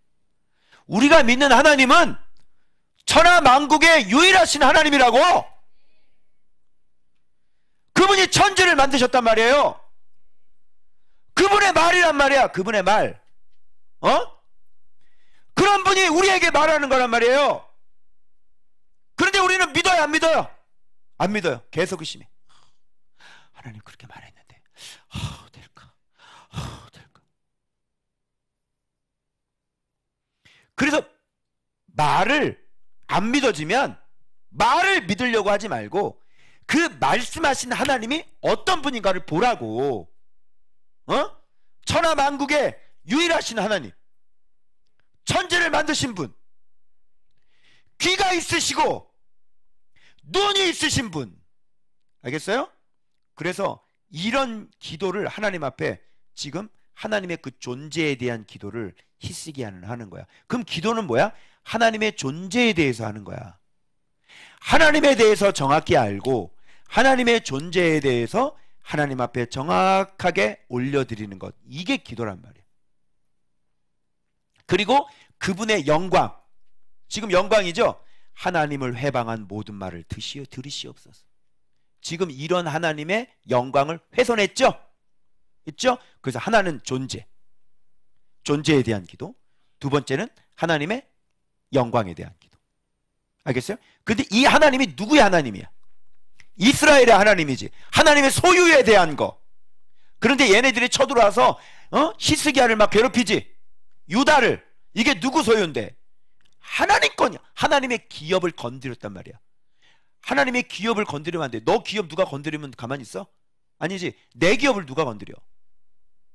우리가 믿는 하나님은 천하만국의 유일하신 하나님이라고. 그분이 천지를 만드셨단 말이에요. 그분의 말이란 말이야. 그분의 말. 그런 분이 우리에게 말하는 거란 말이에요. 그런데 우리는 믿어요, 안 믿어요? 안 믿어요. 계속 의심해. 하나님 그렇게 말했는데 될까? 될까? 그래서 말을 안 믿어지면 말을 믿으려고 하지 말고 그 말씀하신 하나님이 어떤 분인가를 보라고. 천하만국의 유일하신 하나님, 천지를 만드신 분, 귀가 있으시고 눈이 있으신 분. 알겠어요? 그래서 이런 기도를 하나님 앞에 지금 하나님의 그 존재에 대한 기도를 히스기야는 하는 거야. 그럼 기도는 뭐야? 하나님의 존재에 대해서 하는 거야. 하나님에 대해서 정확히 알고 하나님의 존재에 대해서 하나님 앞에 정확하게 올려드리는 것. 이게 기도란 말이야. 그리고 그분의 영광. 지금 영광이죠? 하나님을 회방한 모든 말을 들으시옵소서. 지금 이런 하나님의 영광을 훼손했죠? 있죠? 그래서 하나는 존재. 존재에 대한 기도. 두 번째는 하나님의 영광에 대한 기도. 알겠어요? 근데 이 하나님이 누구의 하나님이야? 이스라엘의 하나님이지. 하나님의 소유에 대한 거. 그런데 얘네들이 쳐들어와서 히스기야를 막 괴롭히지. 유다를. 이게 누구 소유인데? 하나님 거냐. 하나님의 기업을 건드렸단 말이야. 하나님의 기업을 건드리면 안 돼. 너 기업 누가 건드리면 가만히 있어? 아니지. 내 기업을 누가 건드려?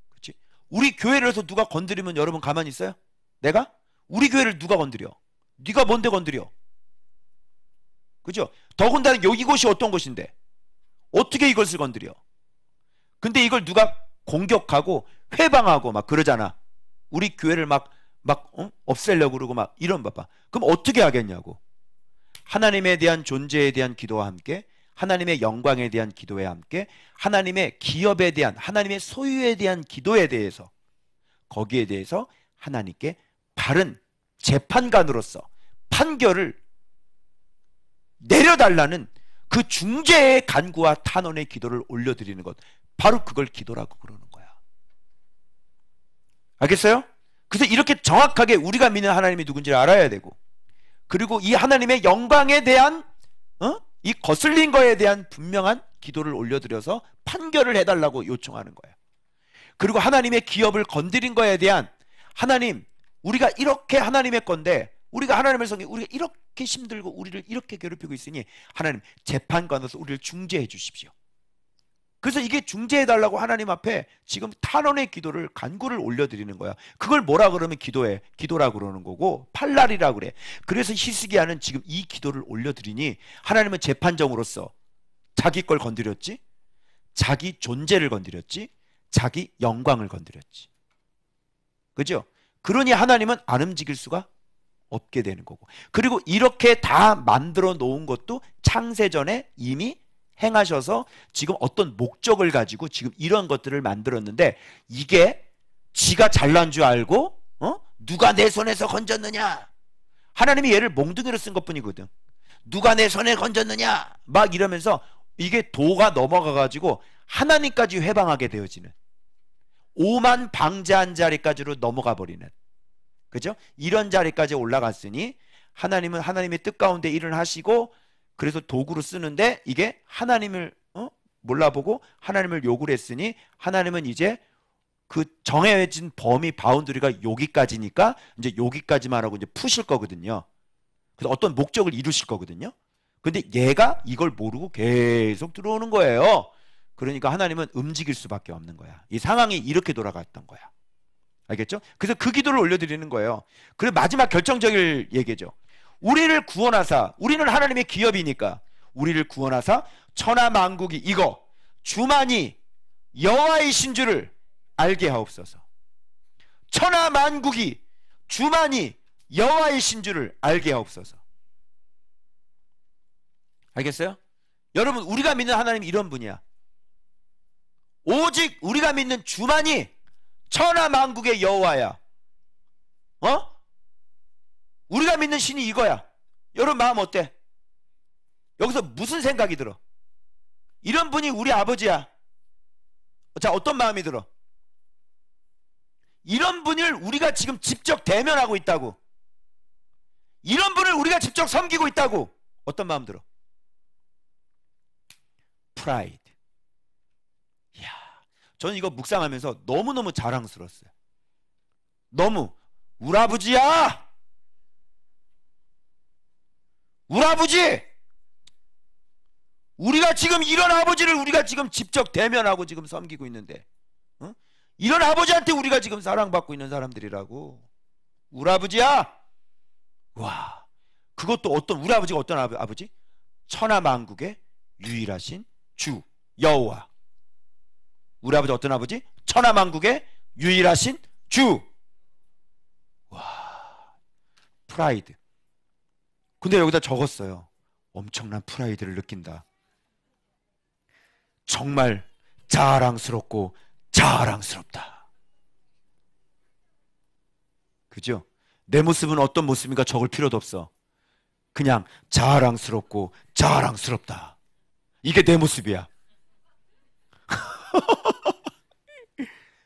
그렇지? 우리 교회를 해서 누가 건드리면 여러분 가만히 있어요? 내가? 우리 교회를 누가 건드려? 네가 뭔데 건드려? 그죠? 더군다나 이곳이 어떤 곳인데? 어떻게 이것을 건드려? 근데 이걸 누가 공격하고 회방하고 막 그러잖아. 우리 교회를 막 없애려고 그러고 막 이런 봐봐. 그럼 어떻게 하겠냐고. 하나님에 대한 존재에 대한 기도와 함께, 하나님의 영광에 대한 기도에 함께, 하나님의 기업에 대한, 하나님의 소유에 대한 기도에 대해서, 거기에 대해서 하나님께 바른 재판관으로서 판결을 내려달라는 그 중재의 간구와 탄원의 기도를 올려드리는 것, 바로 그걸 기도라고 그러는 거야. 알겠어요? 그래서 이렇게 정확하게 우리가 믿는 하나님이 누군지를 알아야 되고, 그리고 이 하나님의 영광에 대한 이 거슬린 거에 대한 분명한 기도를 올려드려서 판결을 해달라고 요청하는 거예요. 그리고 하나님의 기업을 건드린 거에 대한, 하나님, 우리가 이렇게 하나님의 건데, 우리가 하나님을 섬기, 우리가 이렇게 힘들고 우리를 이렇게 괴롭히고 있으니 하나님 재판관으로서 우리를 중재해 주십시오. 그래서 이게 중재해달라고 하나님 앞에 지금 탄원의 기도를, 간구를 올려드리는 거야. 그걸 뭐라 그러면 기도라고 그러는 거고, 팔날이라 그래. 그래서 히스기야는 지금 이 기도를 올려드리니 하나님은 재판정으로서 자기 걸 건드렸지, 자기 존재를 건드렸지, 자기 영광을 건드렸지. 그죠? 그러니 하나님은 안 움직일 수가 없게 되는 거고, 그리고 이렇게 다 만들어 놓은 것도 창세전에 이미 행하셔서 지금 어떤 목적을 가지고 지금 이런 것들을 만들었는데, 이게 지가 잘난 줄 알고 누가 내 손에서 건졌느냐, 하나님이 얘를 몽둥이로 쓴 것뿐이거든. 누가 내 손에 건졌느냐 막 이러면서 이게 도가 넘어가 가지고 하나님까지 회방하게 되어지는, 오만 방자한 자리까지로 넘어가 버리는, 그죠? 이런 자리까지 올라갔으니 하나님은 하나님의 뜻 가운데 일을 하시고, 그래서 도구로 쓰는데 이게 하나님을 몰라보고 하나님을 욕을 했으니 하나님은 이제 그 정해진 범위 바운드리가 여기까지니까 이제 여기까지만 하고 이제 푸실 거거든요. 그래서 어떤 목적을 이루실 거거든요. 근데 얘가 이걸 모르고 계속 들어오는 거예요. 그러니까 하나님은 움직일 수밖에 없는 거야. 이 상황이 이렇게 돌아갔던 거야. 알겠죠? 그래서 그 기도를 올려드리는 거예요. 그리고 마지막 결정적인 얘기죠. 우리를 구원하사, 우리는 하나님의 기업이니까 우리를 구원하사 천하 만국이 이거 주만이 여호와이신 줄을 알게 하옵소서. 천하 만국이 주만이 여호와이신 줄을 알게 하옵소서. 알겠어요? 여러분, 우리가 믿는 하나님이 이런 분이야. 오직 우리가 믿는 주만이 천하 만국의 여호와야. 우리가 믿는 신이 이거야. 여러분 마음 어때? 여기서 무슨 생각이 들어? 이런 분이 우리 아버지야. 자, 어떤 마음이 들어? 이런 분을 우리가 지금 직접 대면하고 있다고, 이런 분을 우리가 직접 섬기고 있다고, 어떤 마음 들어? 프라이드. 이야, 저는 이거 묵상하면서 너무너무 자랑스러웠어요. 너무, 우리 아버지야! 우리 아버지! 우리가 지금 이런 아버지를 우리가 지금 직접 대면하고 지금 섬기고 있는데, 이런 아버지한테 우리가 지금 사랑받고 있는 사람들이라고. 우리 아버지야! 와, 그것도 어떤, 우리 아버지가 어떤 아버지? 천하 만국의 유일하신 주 여호와. 우리 아버지 어떤 아버지? 천하 만국의 유일하신 주. 와, 프라이드. 근데 여기다 적었어요. 엄청난 프라이드를 느낀다. 정말 자랑스럽고 자랑스럽다. 그죠? 내 모습은 어떤 모습인가 적을 필요도 없어. 그냥 자랑스럽고 자랑스럽다. 이게 내 모습이야.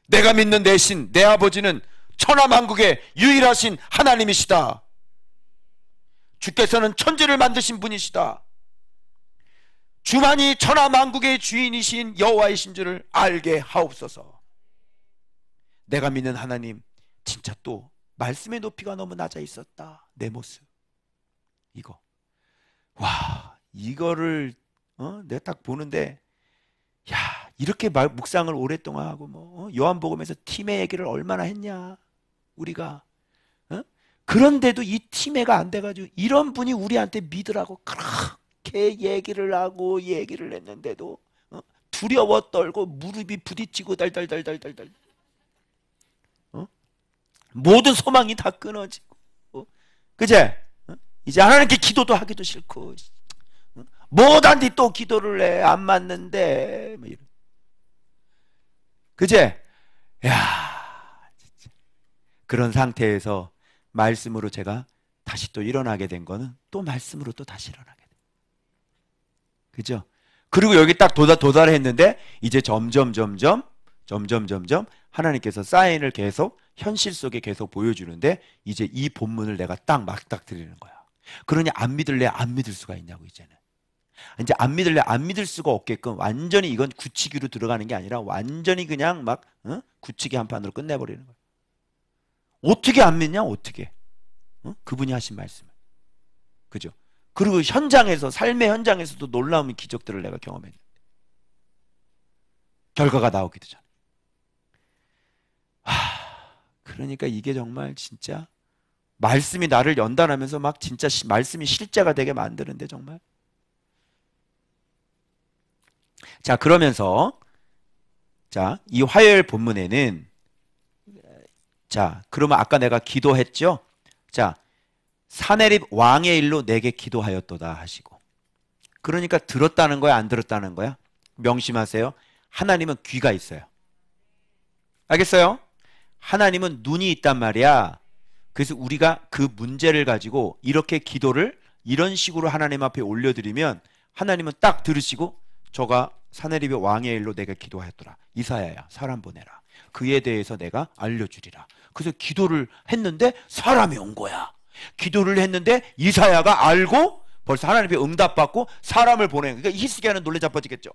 내가 믿는 내 신, 내 아버지는 천하만국의 유일하신 하나님이시다. 주께서는 천지를 만드신 분이시다. 주만이 천하 만국의 주인이신 여호와이신 줄을 알게 하옵소서. 내가 믿는 하나님, 진짜 또 말씀의 높이가 너무 낮아 있었다. 내 모습. 이거. 와, 이거를 내가 딱 보는데, 야, 이렇게 묵상을 오랫동안 하고 요한복음에서 팀의 얘기를 얼마나 했냐 우리가. 그런데도 이 팀애가 안 돼가지고 이런 분이 우리한테 믿으라고 그렇게 얘기를 하고 얘기를 했는데도 두려워 떨고 무릎이 부딪히고 달달달달달달, 모든 소망이 다 끊어지고, 그제? 이제 하나님께 기도도 하기도 싫고, 뭐단지 또 기도를 해. 안 맞는데 뭐 이런. 그제? 야, 진짜. 그런 상태에서 말씀으로 제가 다시 또 일어나게 된 거는 또 말씀으로 또 다시 일어나게 돼. 그죠? 그리고 여기 딱 도달했는데 이제 점점 하나님께서 사인을 계속 현실 속에 계속 보여주는데, 이제 이 본문을 내가 딱 맞닥뜨리는 거야. 그러니 안 믿을래? 안 믿을 수가 있냐고. 이제는 이제 안 믿을래? 안 믿을 수가 없게끔 완전히 이건 굳히기로 들어가는 게 아니라 완전히 그냥 막 굳히기 한 판으로 끝내버리는 거야. 어떻게 안 믿냐? 어떻게? 그분이 하신 말씀을. 그죠? 그리고 현장에서, 삶의 현장에서도 놀라운 기적들을 내가 경험했는데 결과가 나오기도 전에. 그러니까 이게 정말 진짜 말씀이 나를 연단하면서 막 진짜 말씀이 실제가 되게 만드는데 정말. 자, 그러면서 자, 이 화요일 본문에는, 자, 그러면 아까 내가 기도했죠? 자, 사내립 왕의 일로 내게 기도하였도다 하시고, 그러니까 들었다는 거야, 안 들었다는 거야? 명심하세요. 하나님은 귀가 있어요. 알겠어요? 하나님은 눈이 있단 말이야. 그래서 우리가 그 문제를 가지고 이렇게 기도를 이런 식으로 하나님 앞에 올려드리면 하나님은 딱 들으시고, 저가 사내립의 왕의 일로 내가 기도하였더라. 이사야야, 사람 보내라. 그에 대해서 내가 알려주리라. 그래서 기도를 했는데 사람이 온 거야. 기도를 했는데 이사야가 알고 벌써 하나님의 응답받고 사람을 보내. 그러니까 히스기야는 놀래 자빠지겠죠.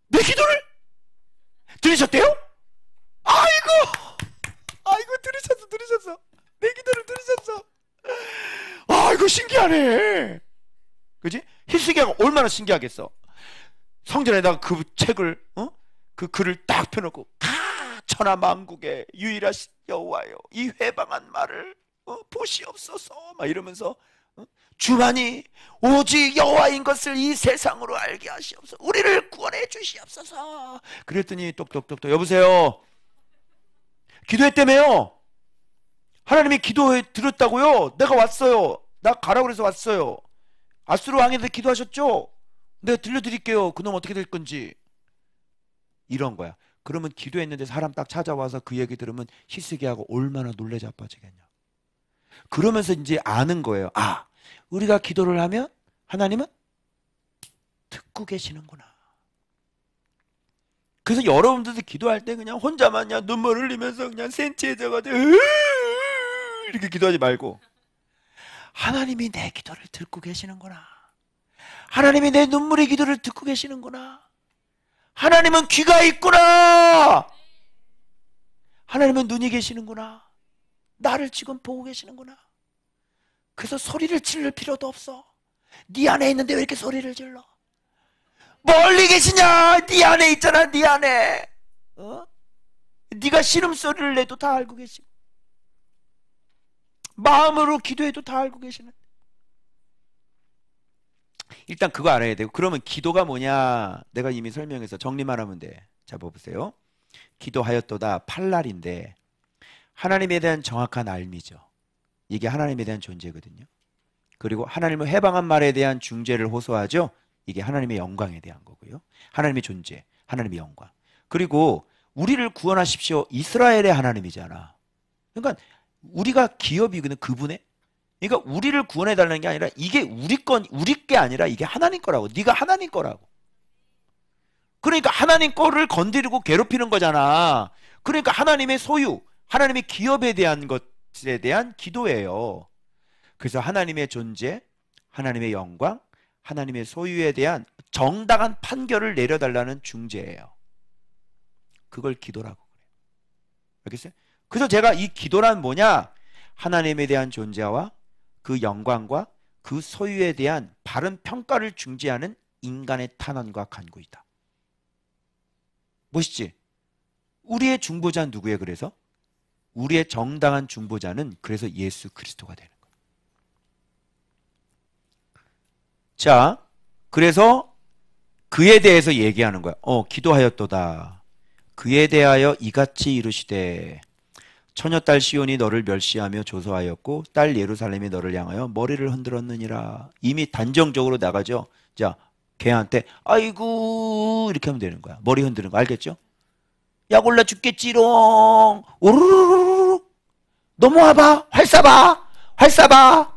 내 기도를 들으셨대요? 아이고 들으셨어. 내 기도를 들으셨어. 아이고 신기하네. 그지? 히스기야가 얼마나 신기하겠어. 성전에다가 그 책을 그 글을 딱 펴놓고, 천하 만국의 유일하신 여호와여, 이 회방한 말을 보시옵소서 막 이러면서, 주만이 오직 여호와인 것을 이 세상으로 알게 하시옵소서, 우리를 구원해 주시옵소서. 그랬더니 똑똑똑똑, 여보세요, 기도했다며요. 하나님이 기도해 들었다고요. 내가 왔어요. 나 가라고 그래서 왔어요. 아수르 왕한테 기도하셨죠? 내가 들려드릴게요. 그놈 어떻게 될 건지. 이런 거야. 그러면 기도했는데 사람 딱 찾아와서 그 얘기 들으면 히스기야하고 얼마나 놀래 자빠지겠냐. 그러면서 이제 아는 거예요. 아, 우리가 기도를 하면 하나님은 듣고 계시는구나. 그래서 여러분들도 기도할 때 그냥 혼자만 그냥 눈물 흘리면서 그냥 센치해져가지고 이렇게 기도하지 말고, 하나님이 내 기도를 듣고 계시는구나. 하나님이 내 눈물의 기도를 듣고 계시는구나. 하나님은 귀가 있구나. 하나님은 눈이 계시는구나. 나를 지금 보고 계시는구나. 그래서 소리를 지를 필요도 없어. 네 안에 있는데 왜 이렇게 소리를 질러? 멀리 계시냐? 네 안에 있잖아. 네 안에. 네가 신음소리를 내도 다 알고 계시고, 마음으로 기도해도 다 알고 계시는. 일단 그거 알아야 되고, 그러면 기도가 뭐냐? 내가 이미 설명해서 정리만 하면 돼. 자, 보세요. 기도하였도다 팔날인데 하나님에 대한 정확한 알미죠. 이게 하나님에 대한 존재거든요. 그리고 하나님을 해방한 말에 대한 중재를 호소하죠. 이게 하나님의 영광에 대한 거고요. 하나님의 존재, 하나님의 영광. 그리고 우리를 구원하십시오. 이스라엘의 하나님이잖아. 그러니까 우리가 기업이거든, 그분의. 그러니까 우리를 구원해달라는 게 아니라 이게 우리 게 아니라 이게 하나님 거라고. 네가 하나님 거라고. 그러니까 하나님 거를 건드리고 괴롭히는 거잖아. 그러니까 하나님의 소유, 하나님의 기업에 대한 것에 대한 기도예요. 그래서 하나님의 존재, 하나님의 영광, 하나님의 소유에 대한 정당한 판결을 내려달라는 중재예요. 그걸 기도라고 그래요. 알겠어요? 그래서 제가 이 기도란 뭐냐? 하나님에 대한 존재와 그 영광과 그 소유에 대한 바른 평가를 중재하는 인간의 탄원과 간구이다. 멋있지? 우리의 중보자는 누구예요? 그래서 우리의 정당한 중보자는 그래서 예수 그리스도가 되는 거예요. 자, 그래서 그에 대해서 얘기하는 거야. 기도하였도다. 그에 대하여 이같이 이르시되 처녀딸 시온이 너를 멸시하며 조소하였고 딸 예루살렘이 너를 향하여 머리를 흔들었느니라. 이미 단정적으로 나가죠. 자, 걔한테 아이고 이렇게 하면 되는 거야. 머리 흔드는 거 알겠죠? 약 올라 죽겠지롱. 오르르르 넘어와봐. 활 쏴봐. 활 쏴봐.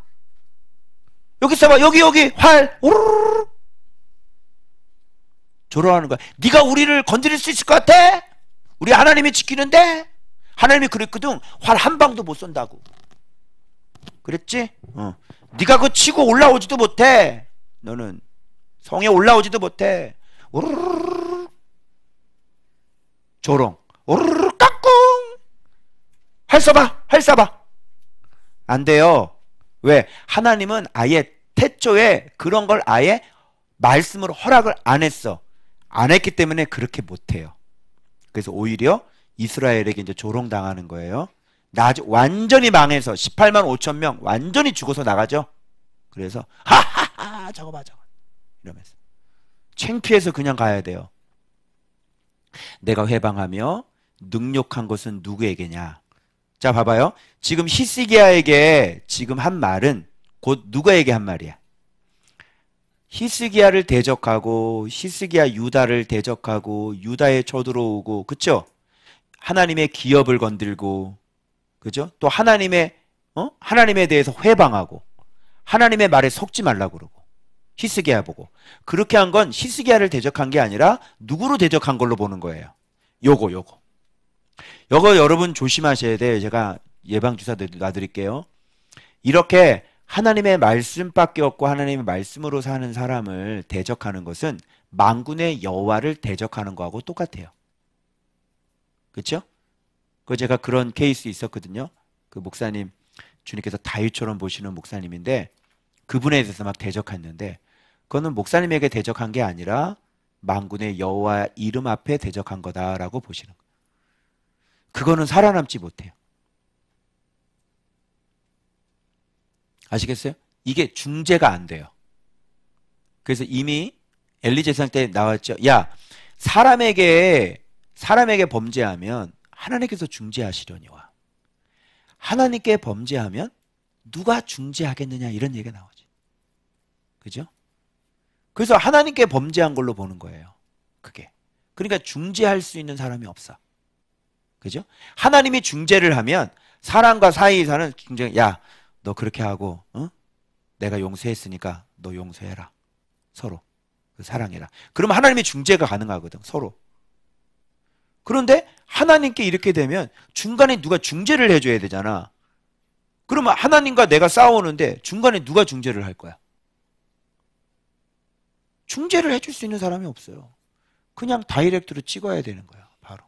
여기 쏴봐. 여기 활. 오르르르 조롱하는 거야. 네가 우리를 건드릴 수 있을 것 같아? 우리 하나님이 지키는데? 하나님이 그랬거든. 활 한 방도 못 쏜다고. 그랬지? 네가 그거 치고 올라오지도 못해. 너는 성에 올라오지도 못해. 오르르르 조롱. 오르르르 까꿍. 활 쏴봐. 활 쏴봐. 안 돼요. 왜? 하나님은 아예 태초에 그런 걸 아예 말씀으로 허락을 안 했어. 안 했기 때문에 그렇게 못해요. 그래서 오히려 이스라엘에게 이제 조롱당하는 거예요. 완전히 망해서 18만 5천 명 완전히 죽어서 나가죠. 그래서 하하하 저거 봐 저거 이러면서 창피해서 그냥 가야 돼요. 내가 회방하며 능욕한 것은 누구에게냐? 자 봐봐요. 지금 히스기야에게 지금 한 말은 곧 누구에게 한 말이야? 히스기야를 대적하고 히스기야 유다를 대적하고 유다에 쳐들어오고 그쵸? 하나님의 기업을 건들고 그죠? 또 하나님에 대해서 회방하고 하나님의 말에 속지 말라고 그러고 히스기야 보고 그렇게 한 건 히스기야를 대적한 게 아니라 누구로 대적한 걸로 보는 거예요. 요거 여러분 조심하셔야 돼요. 제가 예방주사 놔드릴게요. 이렇게 하나님의 말씀밖에 없고 하나님의 말씀으로 사는 사람을 대적하는 것은 만군의 여호와를 대적하는 거하고 똑같아요. 그렇죠? 그 제가 그런 케이스 있었거든요. 그 목사님 주님께서 다윗처럼 보시는 목사님인데 그분에 대해서 막 대적했는데 그거는 목사님에게 대적한 게 아니라 만군의 여호와 이름 앞에 대적한 거다라고 보시는 거예요. 그거는 살아남지 못해요. 아시겠어요? 이게 중재가 안 돼요. 그래서 이미 엘리 제사장 때 나왔죠. 야, 사람에게 범죄하면 하나님께서 중재하시려니와 하나님께 범죄하면 누가 중재하겠느냐 이런 얘기가 나오죠. 그죠? 그래서 하나님께 범죄한 걸로 보는 거예요. 그게. 그러니까 중재할 수 있는 사람이 없어. 그죠? 하나님이 중재를 하면 사람과 사이에서는 굉장히 야, 너 그렇게 하고 내가 용서했으니까 너 용서해라. 서로. 사랑해라. 그러면 하나님의 중재가 가능하거든. 서로. 그런데 하나님께 이렇게 되면 중간에 누가 중재를 해줘야 되잖아. 그러면 하나님과 내가 싸우는데 중간에 누가 중재를 할 거야? 중재를 해줄 수 있는 사람이 없어요. 그냥 다이렉트로 찍어야 되는 거야. 바로.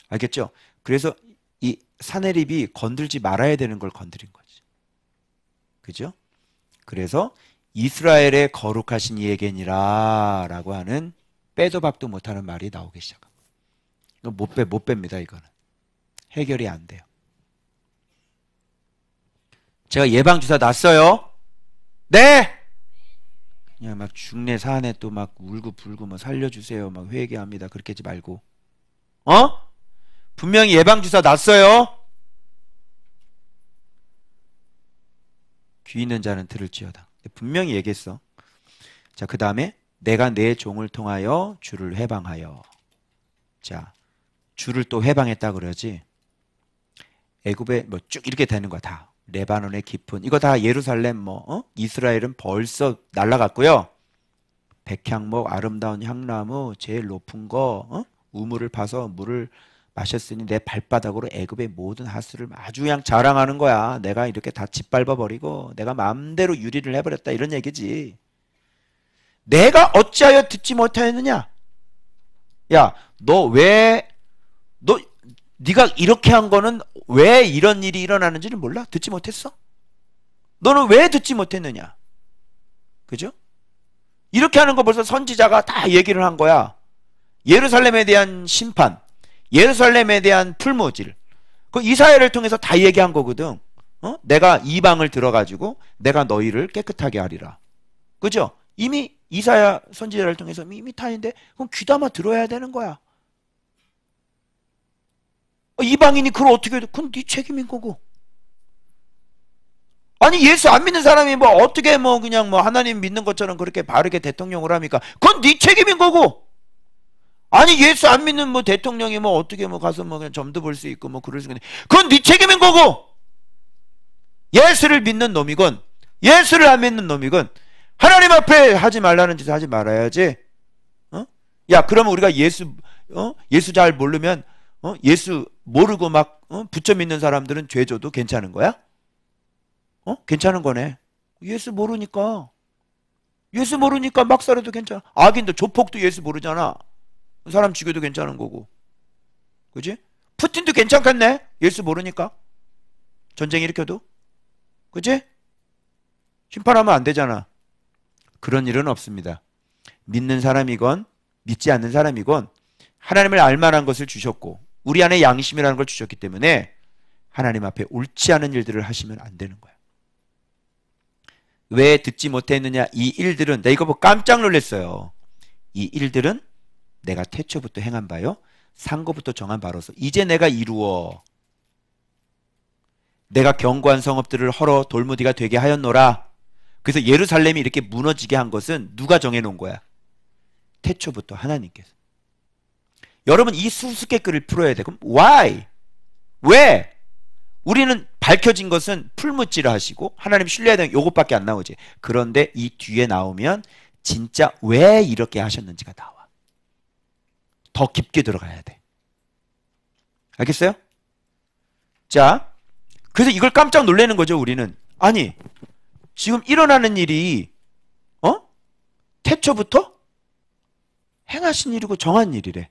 알겠죠? 그래서 이 사내립이 건들지 말아야 되는 걸 건드린 거지. 그죠? 그래서 이스라엘의 거룩하신 이에게니라 라고 하는 빼도 박도 못하는 말이 나오기 시작합니다. 못 뺍니다. 이거는 해결이 안 돼요. 제가 예방주사 놨어요? 네! 그냥 막 중내 사안에 또 막 울고 불고 뭐 살려주세요 막 회개합니다. 그렇게 하지 말고 분명히 예방주사 놨어요? 귀 있는 자는 들을지어다. 분명히 얘기했어. 자, 그 다음에 내가 내 종을 통하여 주를 회방하여. 자, 주를 또 회방했다 그러지. 애굽에 뭐 쭉 이렇게 되는 거야 다. 레바논의 깊은 이거 다 예루살렘 이스라엘은 벌써 날라갔고요. 백향목 아름다운 향나무 제일 높은 거 우물을 파서 물을 마셨으니 내 발바닥으로 애굽의 모든 하수를 아주 그냥 자랑하는 거야. 내가 이렇게 다 짓밟아 버리고 내가 마음대로 유리를 해버렸다 이런 얘기지. 내가 어찌하여 듣지 못하였느냐? 야, 네가 이렇게 한 거는 왜 이런 일이 일어나는지를 몰라? 듣지 못했어? 너는 왜 듣지 못했느냐? 그죠? 이렇게 하는 거 벌써 선지자가 다 얘기를 한 거야. 예루살렘에 대한 심판, 예루살렘에 대한 풀무질, 그 이사야를 통해서 다 얘기한 거거든. 내가 이방을 들어가지고 내가 너희를 깨끗하게 하리라. 그죠? 이미 이사야 선지자를 통해서 이미 다 했는데 그럼 귀담아 들어야 되는 거야. 이방인이 그걸 어떻게 해도 그건 네 책임인 거고. 아니 예수 안 믿는 사람이 뭐 어떻게 뭐 그냥 뭐 하나님 믿는 것처럼 그렇게 바르게 대통령을 합니까? 그건 네 책임인 거고. 아니 예수 안 믿는 뭐 대통령이 뭐 어떻게 뭐 가서 뭐 그냥 점도 볼 수 있고 뭐 그럴 수 있는 그건 네 책임인 거고. 예수를 믿는 놈이건 예수를 안 믿는 놈이건 하나님 앞에 하지 말라는 짓을 하지 말아야지. 야 그러면 우리가 예수 잘 모르면 예수 모르고 막 붙여 믿는 사람들은 죄 줘도 괜찮은 거야? 괜찮은 거네. 예수 모르니까 막 살아도 괜찮아. 악인도 조폭도 예수 모르잖아. 사람 죽여도 괜찮은 거고. 그지? 푸틴도 괜찮겠네. 예수 모르니까. 전쟁 일으켜도. 그지? 심판하면 안 되잖아. 그런 일은 없습니다. 믿는 사람이건 믿지 않는 사람이건 하나님을 알만한 것을 주셨고 우리 안에 양심이라는 걸 주셨기 때문에 하나님 앞에 옳지 않은 일들을 하시면 안 되는 거야. 왜 듣지 못했느냐? 이 일들은 내가 이거 보고 깜짝 놀랐어요. 이 일들은 내가 태초부터 행한 바요 상고부터 정한 바로서 이제 내가 이루어 내가 견고한 성읍들을 헐어 돌무디가 되게 하였노라. 그래서 예루살렘이 이렇게 무너지게 한 것은 누가 정해놓은 거야? 태초부터 하나님께서. 여러분 이 수수께끼를 풀어야 돼. 그럼 why? 왜? 우리는 밝혀진 것은 풀무찌를 하시고 하나님 신뢰해야 되는 요것밖에 안 나오지. 그런데 이 뒤에 나오면 진짜 왜 이렇게 하셨는지가 나와. 더 깊게 들어가야 돼. 알겠어요? 자, 그래서 이걸 깜짝 놀라는 거죠. 우리는. 아니 지금 일어나는 일이 태초부터 행하신 일이고 정한 일이래.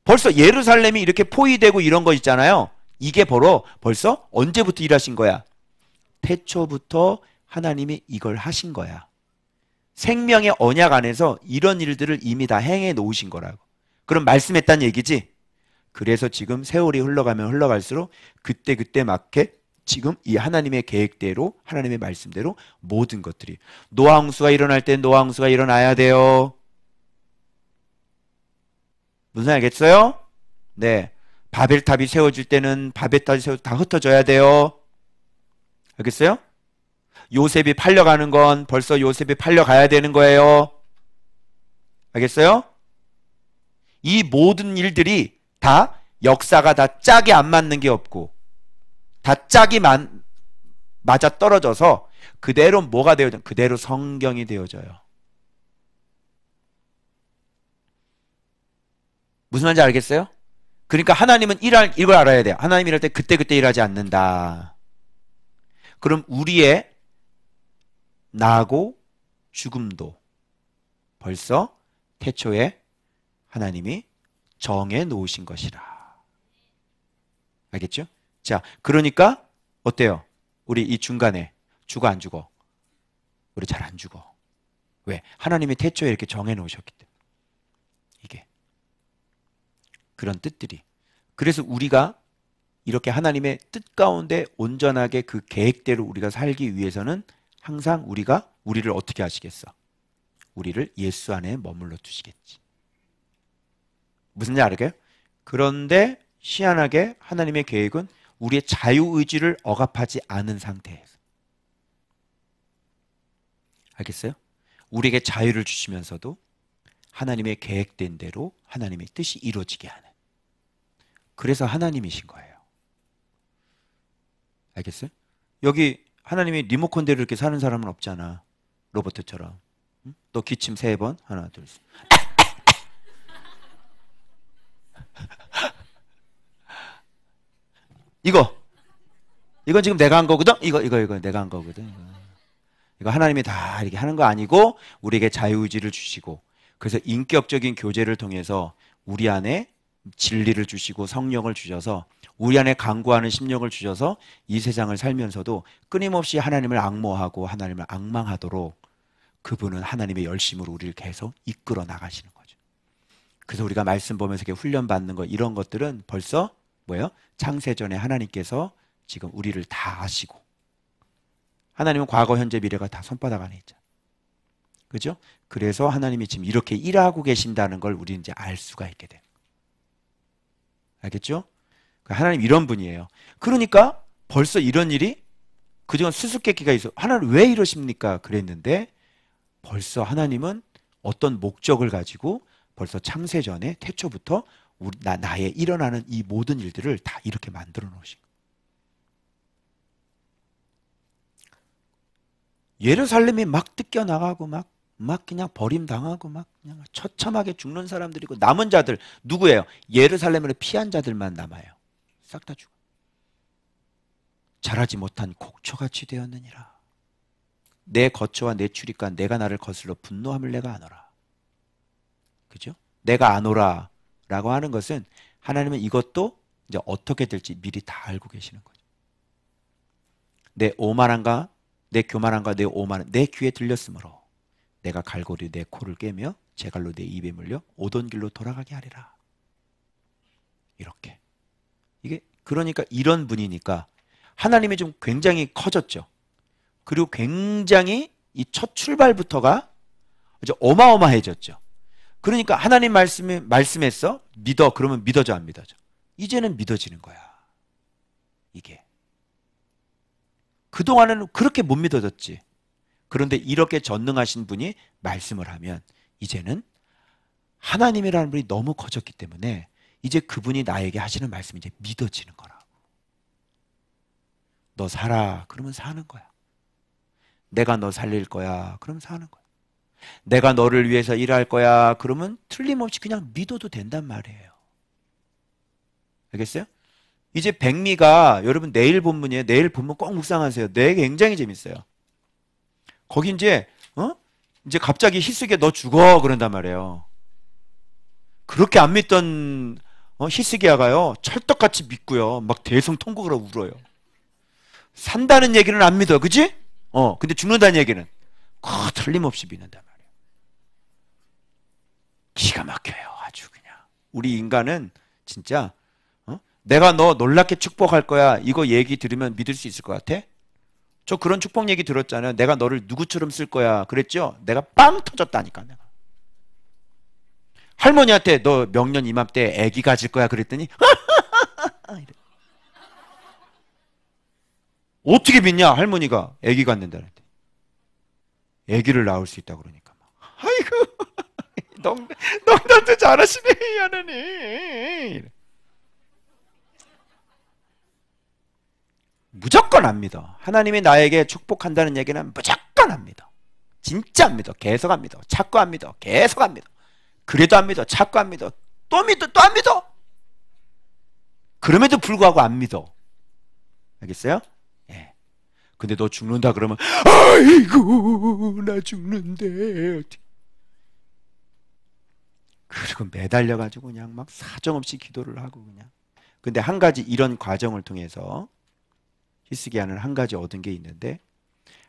벌써 예루살렘이 이렇게 포위되고 이런 거 있잖아요. 이게 벌써 언제부터 일하신 거야? 태초부터 하나님이 이걸 하신 거야. 생명의 언약 안에서 이런 일들을 이미 다 행해 놓으신 거라고. 그럼 말씀했다는 얘기지? 그래서 지금 세월이 흘러가면 흘러갈수록 그때그때 맞게 지금 이 하나님의 계획대로 하나님의 말씀대로 모든 것들이 노아 홍수가 일어날 땐 노아 홍수가 일어나야 돼요. 무슨 알겠어요? 네. 바벨탑이 세워질 때는 바벨탑이 다 흩어져야 돼요. 알겠어요? 요셉이 팔려가는 건 벌써 요셉이 팔려가야 되는 거예요. 알겠어요? 이 모든 일들이 다 역사가 다 짝이 안 맞는 게 없고 다 짝이 맞아 떨어져서 그대로 뭐가 되어져? 그대로 성경이 되어져요. 무슨 말인지 알겠어요? 그러니까 하나님은 이걸 알아야 돼요. 하나님 일할 때 그때그때 일하지 않는다. 그럼 우리의 나고 죽음도 벌써 태초에 하나님이 정해 놓으신 것이라. 알겠죠? 자, 그러니까 어때요? 우리 이 중간에 죽어 안 죽어? 우리 잘 안 죽어. 왜? 하나님이 태초에 이렇게 정해 놓으셨기 때문에. 이게 그런 뜻들이. 그래서 우리가 이렇게 하나님의 뜻 가운데 온전하게 그 계획대로 우리가 살기 위해서는 항상 우리를 어떻게 하시겠어? 우리를 예수 안에 머물러 두시겠지. 무슨 말 알게요? 그런데 희한하게 하나님의 계획은 우리의 자유의지를 억압하지 않은 상태에서. 알겠어요? 우리에게 자유를 주시면서도 하나님의 계획된 대로 하나님의 뜻이 이루어지게 하는. 그래서 하나님이신 거예요. 알겠어요? 여기 하나님이 리모컨대로 이렇게 사는 사람은 없잖아. 로버트처럼. 응? 또 기침 3번. 하나, 둘, 셋. 이건 지금 내가 한 거거든? 이거 내가 한 거거든. 이거 하나님이 다 이렇게 하는 거 아니고 우리에게 자유의지를 주시고, 그래서 인격적인 교제를 통해서 우리 안에 진리를 주시고 성령을 주셔서 우리 안에 강구하는 심령을 주셔서 이 세상을 살면서도 끊임없이 하나님을 앙모하고 하나님을 앙망하도록 그분은 하나님의 열심으로 우리를 계속 이끌어 나가시는 거죠. 그래서 우리가 말씀 보면서 이렇게 훈련받는 거, 이런 것들은 벌써 뭐예요? 창세전에 하나님께서 지금 우리를 다 아시고, 하나님은 과거, 현재, 미래가 다 손바닥 안에 있잖아요. 그죠? 그래서 하나님이 지금 이렇게 일하고 계신다는 걸 우리는 이제 알 수가 있게 돼요. 알겠죠? 하나님 이런 분이에요. 그러니까 벌써 이런 일이, 그동안 수수께끼가 있어. 하나님 왜 이러십니까? 그랬는데 벌써 하나님은 어떤 목적을 가지고 벌써 창세전에 태초부터 나의 일어나는 이 모든 일들을 다 이렇게 만들어 놓으신 거예요. 예루살렘이 막 뜯겨나가고 막 그냥 버림당하고 막 그냥 처참하게 죽는 사람들이고, 남은 자들 누구예요? 예루살렘으로 피한 자들만 남아요. 싹 다 죽어. 자라지 못한 곡초같이 되었느니라. 내 거처와 내 출입과 내가 나를 거슬러 분노함을 내가 아노라. 그죠? 내가 아노라 라고 하는 것은 하나님은 이것도 이제 어떻게 될지 미리 다 알고 계시는 거죠. 내 오만함과 내 교만함과 내 오만함 내 귀에 들렸으므로 내가 갈고리 내 코를 깨며 제갈로 내 입에 물려 오던 길로 돌아가게 하리라. 이렇게. 이게 그러니까 이런 분이니까 하나님이 좀 굉장히 커졌죠. 그리고 굉장히 이 첫 출발부터가 이제 어마어마해졌죠. 그러니까 하나님 말씀했어? 믿어. 그러면 믿어져 안 믿어져? 이제는 믿어지는 거야. 이게. 그동안은 그렇게 못 믿어졌지. 그런데 이렇게 전능하신 분이 말씀을 하면 이제는 하나님이라는 분이 너무 커졌기 때문에 이제 그분이 나에게 하시는 말씀이 이제 믿어지는 거라고. 너 살아. 그러면 사는 거야. 내가 너 살릴 거야. 그러면 사는 거야. 내가 너를 위해서 일할 거야. 그러면 틀림없이 그냥 믿어도 된단 말이에요. 알겠어요? 이제 백미가, 여러분 내일 본문이에요. 내일 본문 꼭 묵상하세요. 내 굉장히 재밌어요. 거기 이제 갑자기 히스기야 너 죽어 그런단 말이에요. 그렇게 안 믿던 히스기야가요 찰떡같이 믿고요 막 대성통곡을 하고 울어요. 산다는 얘기는 안 믿어, 그지? 근데 죽는다는 얘기는 틀림없이 믿는단 말이에요. 기가 막혀요. 아주 그냥. 우리 인간은 진짜 내가 너 놀랍게 축복할 거야 이거 얘기 들으면 믿을 수 있을 것 같아? 저 그런 축복 얘기 들었잖아요. 내가 너를 누구처럼 쓸 거야 그랬죠? 내가 빵 터졌다니까. 내가 할머니한테 너 명년 이맘때 애기 가질 거야 그랬더니 어떻게 믿냐? 할머니가 애기 갖는다는데 애기를 낳을 수 있다 그러니까 아이고 농담도 잘하시네 하나님. 무조건 안 믿어. 하나님이 나에게 축복한다는 얘기는 무조건 안 믿어. 진짜 안 믿어. 계속 안 믿어. 자꾸 안 믿어. 계속 안 믿어. 그래도 안 믿어. 자꾸 안 믿어. 또 믿어. 또 안 믿어. 그럼에도 불구하고 안 믿어. 알겠어요? 예. 근데 너 죽는다 그러면 아이고 나 죽는데 그리고 매달려가지고 그냥 막 사정없이 기도를 하고 그냥. 근데 한 가지 이런 과정을 통해서 히스기야는 한 가지 얻은 게 있는데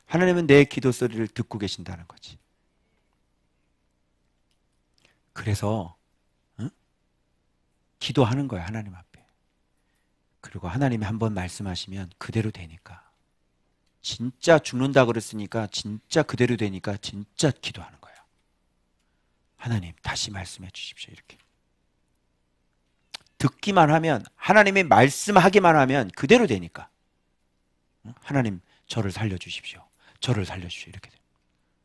하나님은 내 기도 소리를 듣고 계신다는 거지. 그래서 기도하는 거야 하나님 앞에. 그리고 하나님이 한번 말씀하시면 그대로 되니까 진짜 죽는다 그랬으니까 진짜 그대로 되니까 진짜 기도하는 거야. 하나님 다시 말씀해 주십시오. 이렇게 듣기만 하면 하나님이 말씀하기만 하면 그대로 되니까 하나님 저를 살려주십시오. 저를 살려주십시오. 이렇게 돼요.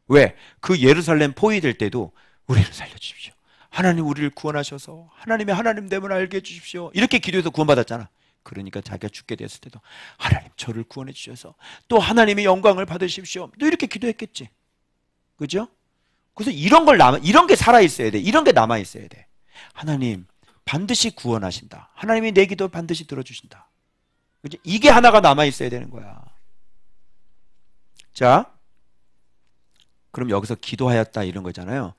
왜? 그 예루살렘 포위될 때도 우리를 살려주십시오. 하나님 우리를 구원하셔서 하나님의 하나님됨을 알게 해주십시오. 이렇게 기도해서 구원받았잖아. 그러니까 자기가 죽게 됐을 때도 하나님 저를 구원해 주셔서 또 하나님의 영광을 받으십시오. 또 이렇게 기도했겠지. 그죠? 그래서 이런 게 살아있어야 돼. 이런 게 남아있어야 돼. 하나님 반드시 구원하신다. 하나님이 내 기도 반드시 들어주신다. 그치? 이게 하나가 남아있어야 되는 거야. 자, 그럼 여기서 기도하였다 이런 거잖아요.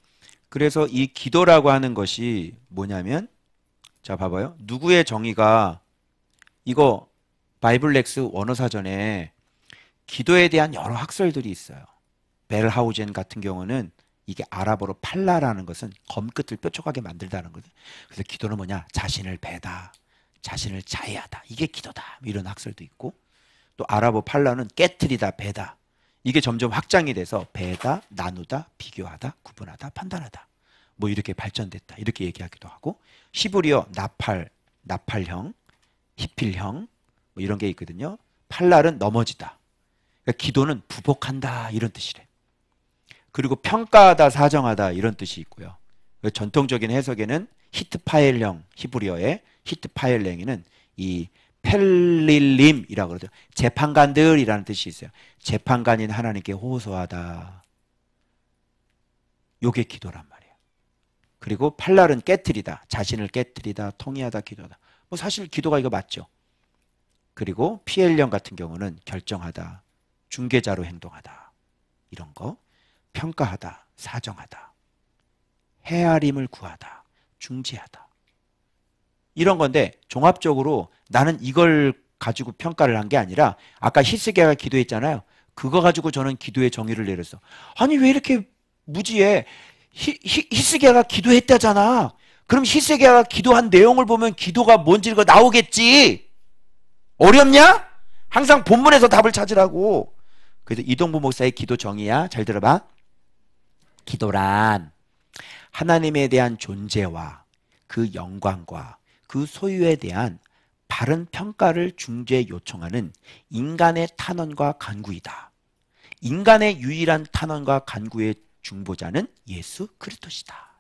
그래서 이 기도라고 하는 것이 뭐냐면, 자 봐봐요. 누구의 정의가, 이거 바이블렉스 원어사전에 기도에 대한 여러 학설들이 있어요. 벨하우젠 같은 경우는 이게 아랍어로 팔라라는 것은 검끝을 뾰족하게 만들다는 거죠. 그래서 기도는 뭐냐? 자신을 배다, 자신을 자해하다. 이게 기도다. 이런 학설도 있고, 또 아랍어 팔라는 깨트리다, 배다. 이게 점점 확장이 돼서 배다, 나누다, 비교하다, 구분하다, 판단하다. 뭐 이렇게 발전됐다. 이렇게 얘기하기도 하고, 히브리어 나팔형, 히필형 뭐 이런 게 있거든요. 팔랄은 넘어지다. 그러니까 기도는 부복한다 이런 뜻이래. 그리고 평가하다, 사정하다 이런 뜻이 있고요. 전통적인 해석에는 히트파엘형, 히브리어의 히트파엘랭이는 이 펠릴림이라고 그러죠. 재판관들이라는 뜻이 있어요. 재판관인 하나님께 호소하다. 요게 기도란 말이에요. 그리고 팔랄은 깨트리다, 자신을 깨트리다, 통이하다, 기도하다. 뭐 사실 기도가 이거 맞죠. 그리고 피엘령 같은 경우는 결정하다, 중개자로 행동하다 이런 거. 평가하다, 사정하다, 헤아림을 구하다, 중지하다 이런 건데, 종합적으로 나는 이걸 가지고 평가를 한 게 아니라 아까 히스기야가 기도했잖아요. 그거 가지고 저는 기도의 정의를 내렸어. 아니 왜 이렇게 무지해? 히스기야가 기도했다잖아. 그럼 히스기야가 기도한 내용을 보면 기도가 뭔지가 나오겠지. 어렵냐? 항상 본문에서 답을 찾으라고. 그래서 이동부 목사의 기도 정의야. 잘 들어봐. 기도란 하나님에 대한 존재와 그 영광과 그 소유에 대한 바른 평가를 중재 요청하는 인간의 탄원과 간구이다. 인간의 유일한 탄원과 간구의 중보자는 예수 그리스도시다.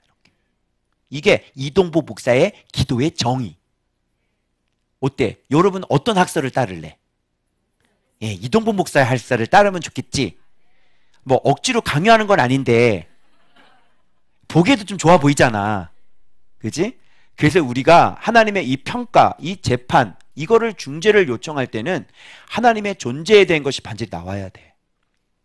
이게 이동부 목사의 기도의 정의. 어때? 여러분 어떤 학설을 따를래? 예, 이동부 목사의 학설을 따르면 좋겠지. 뭐 억지로 강요하는 건 아닌데 보기에도 좀 좋아 보이잖아. 그지? 그래서 우리가 하나님의 이 평가, 이 재판, 이거를 중재를 요청할 때는 하나님의 존재에 대한 것이 반드시 나와야 돼.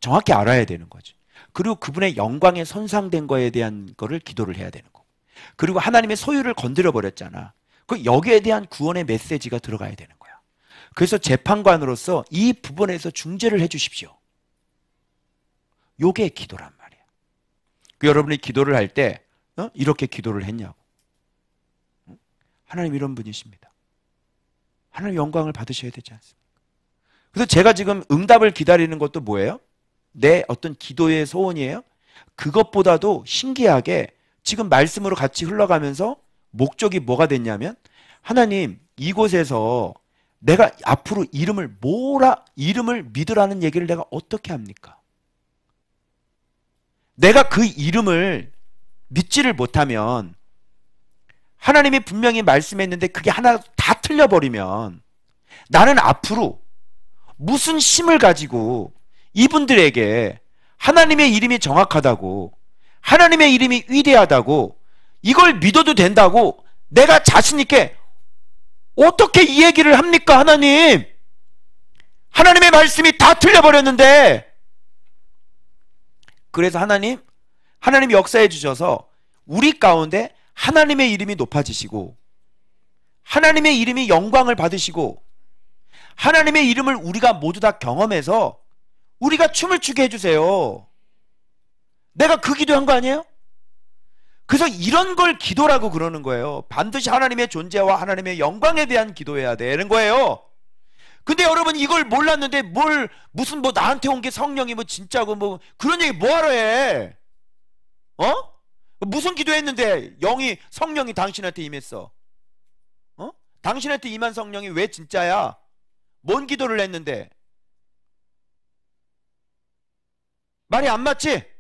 정확히 알아야 되는 거죠. 그리고 그분의 영광에 손상된 거에 대한 거를 기도를 해야 되는 거고. 그리고 하나님의 소유를 건드려 버렸잖아. 그 여기에 대한 구원의 메시지가 들어가야 되는 거야. 그래서 재판관으로서 이 부분에서 중재를 해 주십시오. 요게 기도란 말이야. 그 여러분이 기도를 할 때 이렇게 기도를 했냐고. 하나님 이런 분이십니다. 하나님 영광을 받으셔야 되지 않습니까? 그래서 제가 지금 응답을 기다리는 것도 뭐예요? 내 어떤 기도의 소원이에요? 그것보다도 신기하게 지금 말씀으로 같이 흘러가면서 목적이 뭐가 됐냐면, 하나님 이곳에서 내가 앞으로 이름을 믿으라는 얘기를 내가 어떻게 합니까? 내가 그 이름을 믿지를 못하면, 하나님이 분명히 말씀했는데 그게 하나 다 틀려버리면 나는 앞으로 무슨 힘을 가지고 이분들에게 하나님의 이름이 정확하다고, 하나님의 이름이 위대하다고, 이걸 믿어도 된다고 내가 자신 있게 어떻게 이 얘기를 합니까? 하나님의 말씀이 다 틀려버렸는데. 그래서 하나님 역사해 주셔서 우리 가운데 하나님의 이름이 높아지시고, 하나님의 이름이 영광을 받으시고, 하나님의 이름을 우리가 모두 다 경험해서 우리가 춤을 추게 해주세요. 내가 그 기도한 거 아니에요? 그래서 이런 걸 기도라고 그러는 거예요. 반드시 하나님의 존재와 하나님의 영광에 대한 기도해야 되는 거예요. 근데 여러분 이걸 몰랐는데 무슨 나한테 온 게 성령이 진짜고 그런 얘기 뭐하러 해? 무슨 기도했는데 성령이 당신한테 임했어? 당신한테 임한 성령이 왜 진짜야? 뭔 기도를 했는데? 말이 안 맞지?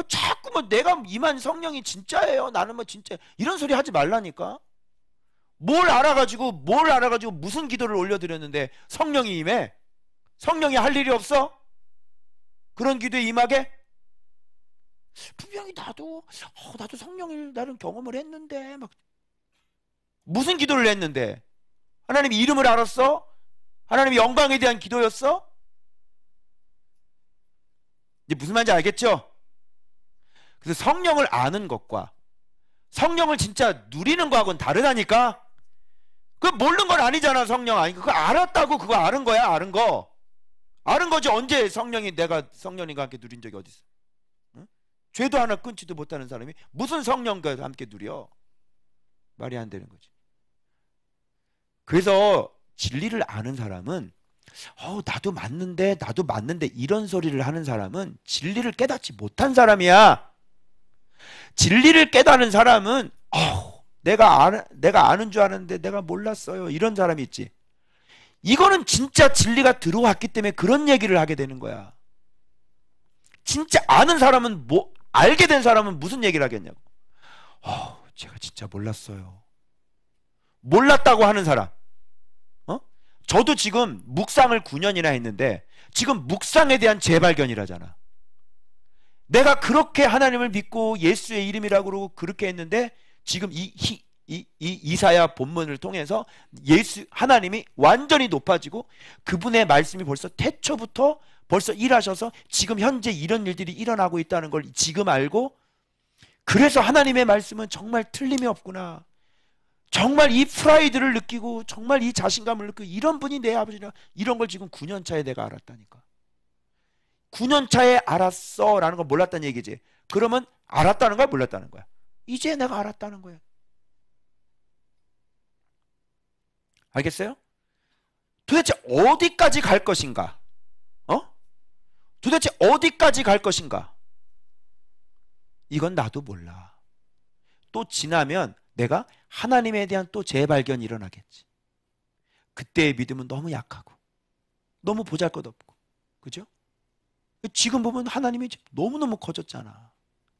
자꾸 내가 임한 성령이 진짜예요, 나는 진짜, 이런 소리 하지 말라니까. 뭘 알아가지고 무슨 기도를 올려드렸는데 성령이 임해? 성령이 할 일이 없어? 그런 기도에 임하게? 분명히 나도 성령을 나는 경험을 했는데 무슨 기도를 했는데? 하나님 이름을 알았어? 하나님 영광에 대한 기도였어? 이제 무슨 말인지 알겠죠? 그래서 성령을 아는 것과 성령을 진짜 누리는 거하고는 다르다니까. 그거 모르는 건 아니잖아. 성령 아니 그거 알았다고. 그거 아는 거야. 아는 거. 아는 거지. 언제 성령이 내가 성령님과 함께 누린 적이 어디 있어? 응? 죄도 하나 끊지도 못하는 사람이 무슨 성령과 함께 누려? 말이 안 되는 거지. 그래서 진리를 아는 사람은 나도 맞는데 이런 소리를 하는 사람은 진리를 깨닫지 못한 사람이야. 진리를 깨닫는 사람은 내가 아는 줄 아는데 내가 몰랐어요. 이런 사람이 있지. 이거는 진짜 진리가 들어왔기 때문에 그런 얘기를 하게 되는 거야. 진짜 아는 사람은 알게 된 사람은 무슨 얘기를 하겠냐고. 제가 진짜 몰랐어요. 몰랐다고 하는 사람. 저도 지금 묵상을 9년이나 했는데 지금 묵상에 대한 재발견이라잖아. 내가 그렇게 하나님을 믿고 예수의 이름이라고 그러고 그렇게 했는데 지금 이 이사야 본문을 통해서 하나님이 완전히 높아지고 그분의 말씀이 벌써 태초부터 벌써 일하셔서 지금 현재 이런 일들이 일어나고 있다는 걸 지금 알고, 그래서 하나님의 말씀은 정말 틀림이 없구나. 정말 이 프라이드를 느끼고 정말 이 자신감을 느끼고 이런 분이 내 아버지냐, 이런 걸 지금 9년 차에 내가 알았다니까. 9년 차에 알았어 라는 건 몰랐다는 얘기지. 그러면 알았다는 거야 몰랐다는 거야? 이제 내가 알았다는 거야. 알겠어요? 도대체 어디까지 갈 것인가? 도대체 어디까지 갈 것인가? 이건 나도 몰라. 또 지나면 내가 하나님에 대한 또 재발견이 일어나겠지. 그때의 믿음은 너무 약하고 너무 보잘것없고, 그죠? 지금 보면 하나님이 너무너무 커졌잖아.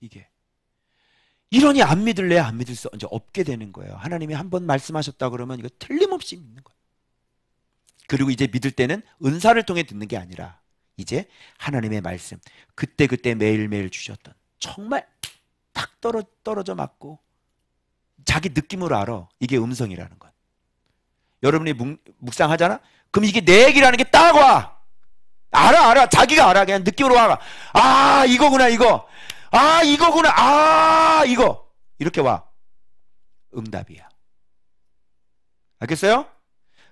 이게 이러니 안 믿을래? 안 믿을 수 이제 없게 되는 거예요. 하나님이 한번 말씀하셨다 그러면 이거 틀림없이 믿는 거예요. 그리고 이제 믿을 때는 은사를 통해 듣는 게 아니라 이제 하나님의 말씀, 그때 매일매일 주셨던, 정말 딱 떨어져 맞고 자기 느낌으로 알아. 이게 음성이라는 것. 여러분이 묵상하잖아? 그럼 이게 내 얘기라는 게 딱 와. 알아. 자기가 알아. 그냥 느낌으로 와. 이거구나 이거. 이거구나. 이거. 이렇게 와. 응답이야. 알겠어요?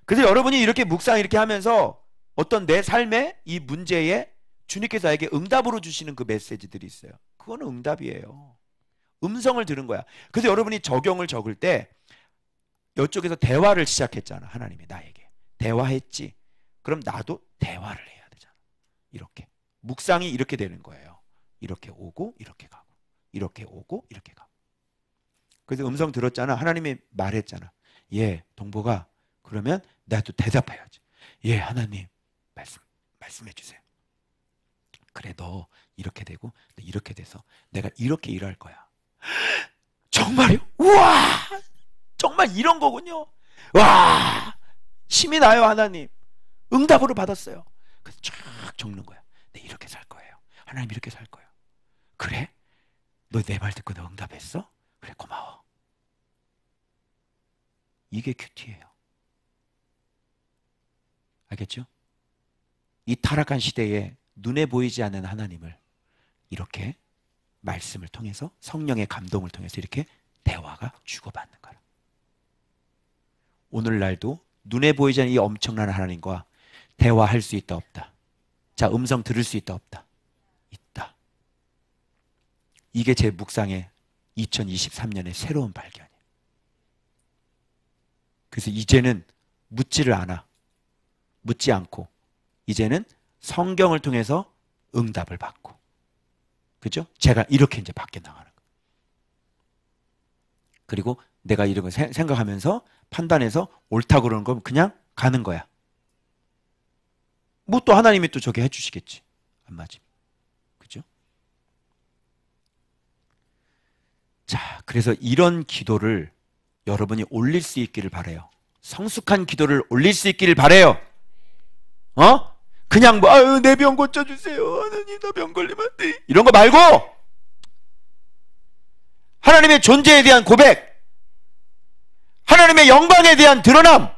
그래서 여러분이 이렇게 묵상 이렇게 하면서 어떤 내 삶의 이 문제에 주님께서 나에게 응답으로 주시는 그 메시지들이 있어요. 그거는 응답이에요. 음성을 들은 거야. 그래서 여러분이 적용을 적을 때 이쪽에서 대화를 시작했잖아. 하나님이 나에게 대화했지. 그럼 나도 대화를 해야 되잖아. 이렇게 묵상이 이렇게 되는 거예요. 이렇게 오고 이렇게 가고, 이렇게 오고 이렇게 가고. 그래서 음성 들었잖아. 하나님이 말했잖아. 예, 동보가. 그러면 내가 또 대답해야지. 예, 하나님 말씀해 주세요. 그래, 너 이렇게 되고 너 이렇게 돼서 내가 이렇게 일할 거야. 정말요? 우와, 정말 이런 거군요. 와, 힘이 나요. 하나님 응답으로 받았어요. 그래서 쫙 적는 거야. 네, 이렇게 살 거예요. 하나님 이렇게 살 거예요. 그래? 너 내 말 듣고 너 응답했어? 그래, 고마워. 이게 큐티예요. 알겠죠? 이 타락한 시대에 눈에 보이지 않는 하나님을 이렇게 말씀을 통해서, 성령의 감동을 통해서 이렇게 대화가 주고받는 거라. 오늘날도 눈에 보이지 않는 이 엄청난 하나님과 대화할 수 있다 없다? 자, 음성 들을 수 있다 없다? 있다. 이게 제 묵상의 2023년의 새로운 발견이에요. 그래서 이제는 묻지를 않아. 묻지 않고 이제는 성경을 통해서 응답을 받고, 그죠? 제가 이렇게 이제 밖에 나가는 거예요. 그리고 내가 이런 거 생각하면서 판단해서 옳다고 그러는 건 그냥 가는 거야. 뭐 또 하나님이 또 저게 해주시겠지. 안 맞으면. 그죠? 자, 그래서 이런 기도를 여러분이 올릴 수 있기를 바라요. 성숙한 기도를 올릴 수 있기를 바라요. 그냥 뭐 내 병 고쳐주세요. 하나님 나 병 걸리면 안 돼. 이런 거 말고 하나님의 존재에 대한 고백, 하나님의 영광에 대한 드러남,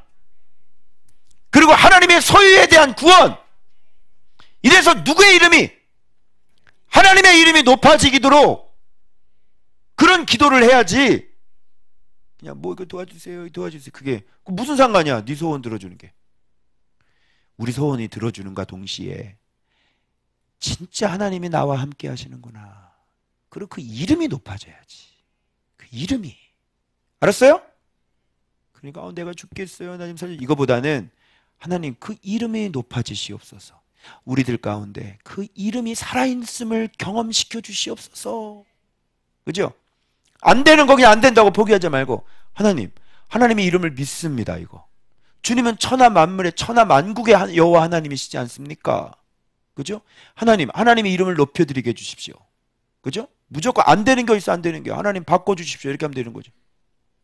그리고 하나님의 소유에 대한 구원. 이래서 누구의 이름이, 하나님의 이름이 높아지도록 그런 기도를 해야지. 그냥 뭐 이거 도와주세요, 도와주세요. 그게 무슨 상관이야? 네 소원 들어주는 게. 우리 소원이 들어주는가 동시에 진짜 하나님이 나와 함께 하시는구나. 그리고 그 이름이 높아져야지. 그 이름이. 알았어요? 그러니까 내가 죽겠어요, 하나님 살려. 이거보다는 하나님 그 이름이 높아지시옵소서. 우리들 가운데 그 이름이 살아있음을 경험시켜 주시옵소서. 그죠? 안 되는 거 그냥 안 된다고 포기하지 말고 하나님, 하나님의 이름을 믿습니다. 이거 주님은 천하 만물의 천하 만국의 여호와 하나님이시지 않습니까? 그죠? 하나님, 하나님의 이름을 높여드리게 해주십시오. 그죠? 무조건 안 되는 게 있어. 안 되는 게 하나님 바꿔주십시오. 이렇게 하면 되는 거죠.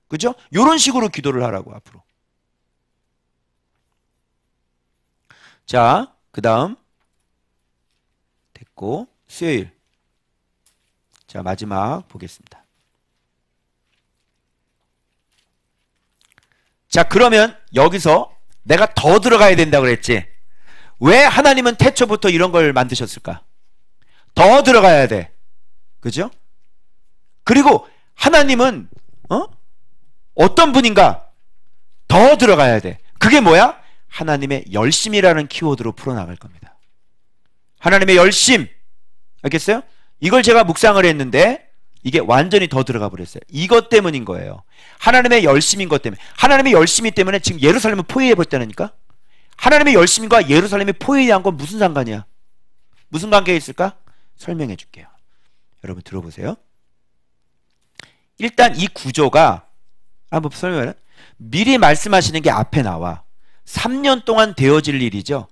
그죠? 이런 식으로 기도를 하라고 앞으로. 자, 그 다음 됐고 수요일. 자, 마지막 보겠습니다. 자, 그러면 여기서 내가 더 들어가야 된다고 그랬지. 왜 하나님은 태초부터 이런 걸 만드셨을까? 더 들어가야 돼. 그죠? 그리고 하나님은 어떤 분인가? 더 들어가야 돼. 그게 뭐야? 하나님의 열심이라는 키워드로 풀어나갈 겁니다. 하나님의 열심. 알겠어요? 이걸 제가 묵상을 했는데 이게 완전히 더 들어가 버렸어요. 이것 때문인 거예요. 하나님의 열심인 것 때문에. 하나님의 열심이 때문에 지금 예루살렘을 포위해 버렸다니까. 하나님의 열심과 예루살렘의 포위한 건 무슨 상관이야? 무슨 관계가 있을까? 설명해 줄게요. 여러분 들어보세요. 일단 이 구조가 한번 설명해. 미리 말씀하시는 게 앞에 나와. 3년 동안 되어질 일이죠.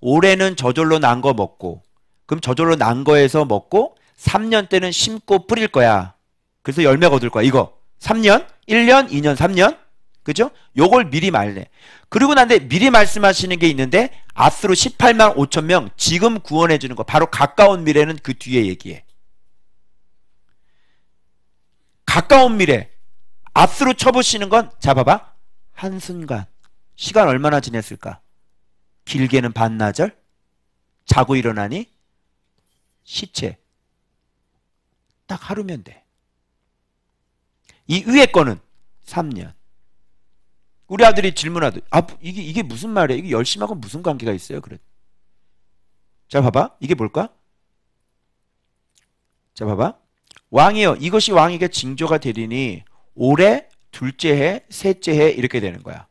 올해는 저절로 난 거 먹고, 그럼 저절로 난 거에서 먹고 3년 때는 심고 뿌릴 거야. 그래서 열매가 얻을 거야. 이거 3년, 1년, 2년, 3년. 그죠? 요걸 미리 말래. 그리고 난데 미리 말씀하시는 게 있는데 앞으로 18만 5천 명 지금 구원해 주는 거. 바로 가까운 미래는 그 뒤에 얘기해. 가까운 미래. 앞으로 쳐보시는 건 자 봐봐. 한순간. 시간 얼마나 지냈을까? 길게는 반나절? 자고 일어나니? 시체. 딱 하루면 돼. 이 위에 거는 3년. 우리 아들이 질문하듯 이게 무슨 말이야? 이게 열심하고 무슨 관계가 있어요? 그래. 자 봐봐. 이게 뭘까? 자 봐봐. 왕이여 이것이 왕에게 징조가 되리니 올해 둘째 해 셋째 해 이렇게 되는 거야.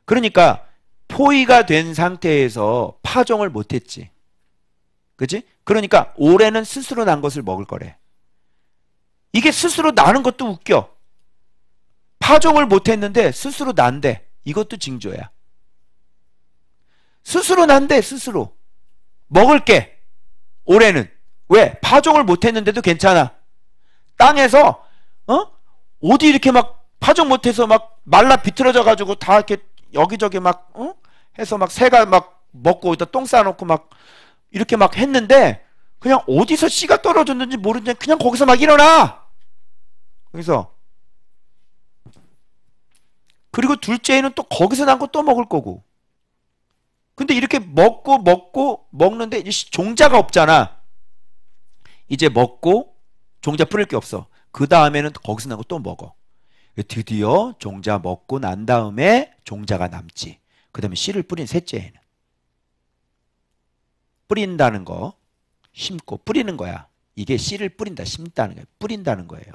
그러니까 포위가 된 상태에서 파종을 못했지. 그치? 그러니까 올해는 스스로 난 것을 먹을 거래. 이게 스스로 나는 것도 웃겨. 파종을 못했는데 스스로 난대. 이것도 징조야. 스스로 난대. 스스로 먹을게. 올해는 왜? 파종을 못했는데도 괜찮아. 땅에서 어디 이렇게 막 파종 못해서 막 말라 비틀어져 가지고 다 이렇게 여기저기 막 해서 막 새가 막 먹고 어디다 똥 싸놓고 막 이렇게 막 했는데 그냥 어디서 씨가 떨어졌는지 모르는데 그냥 거기서 막 일어나. 그래서 그리고 둘째에는 또 거기서 난 거 또 먹을 거고. 근데 이렇게 먹고 먹는데 이제 종자가 없잖아. 이제 먹고 종자 뿌릴 게 없어. 그 다음에는 거기서 난 거 또 먹어. 드디어 종자 먹고 난 다음에 종자가 남지. 그 다음에 씨를 뿌린 셋째 해는 뿌린다는 거, 심고 뿌리는 거야. 이게 씨를 뿌린다, 심다는 거야. 뿌린다는 거예요.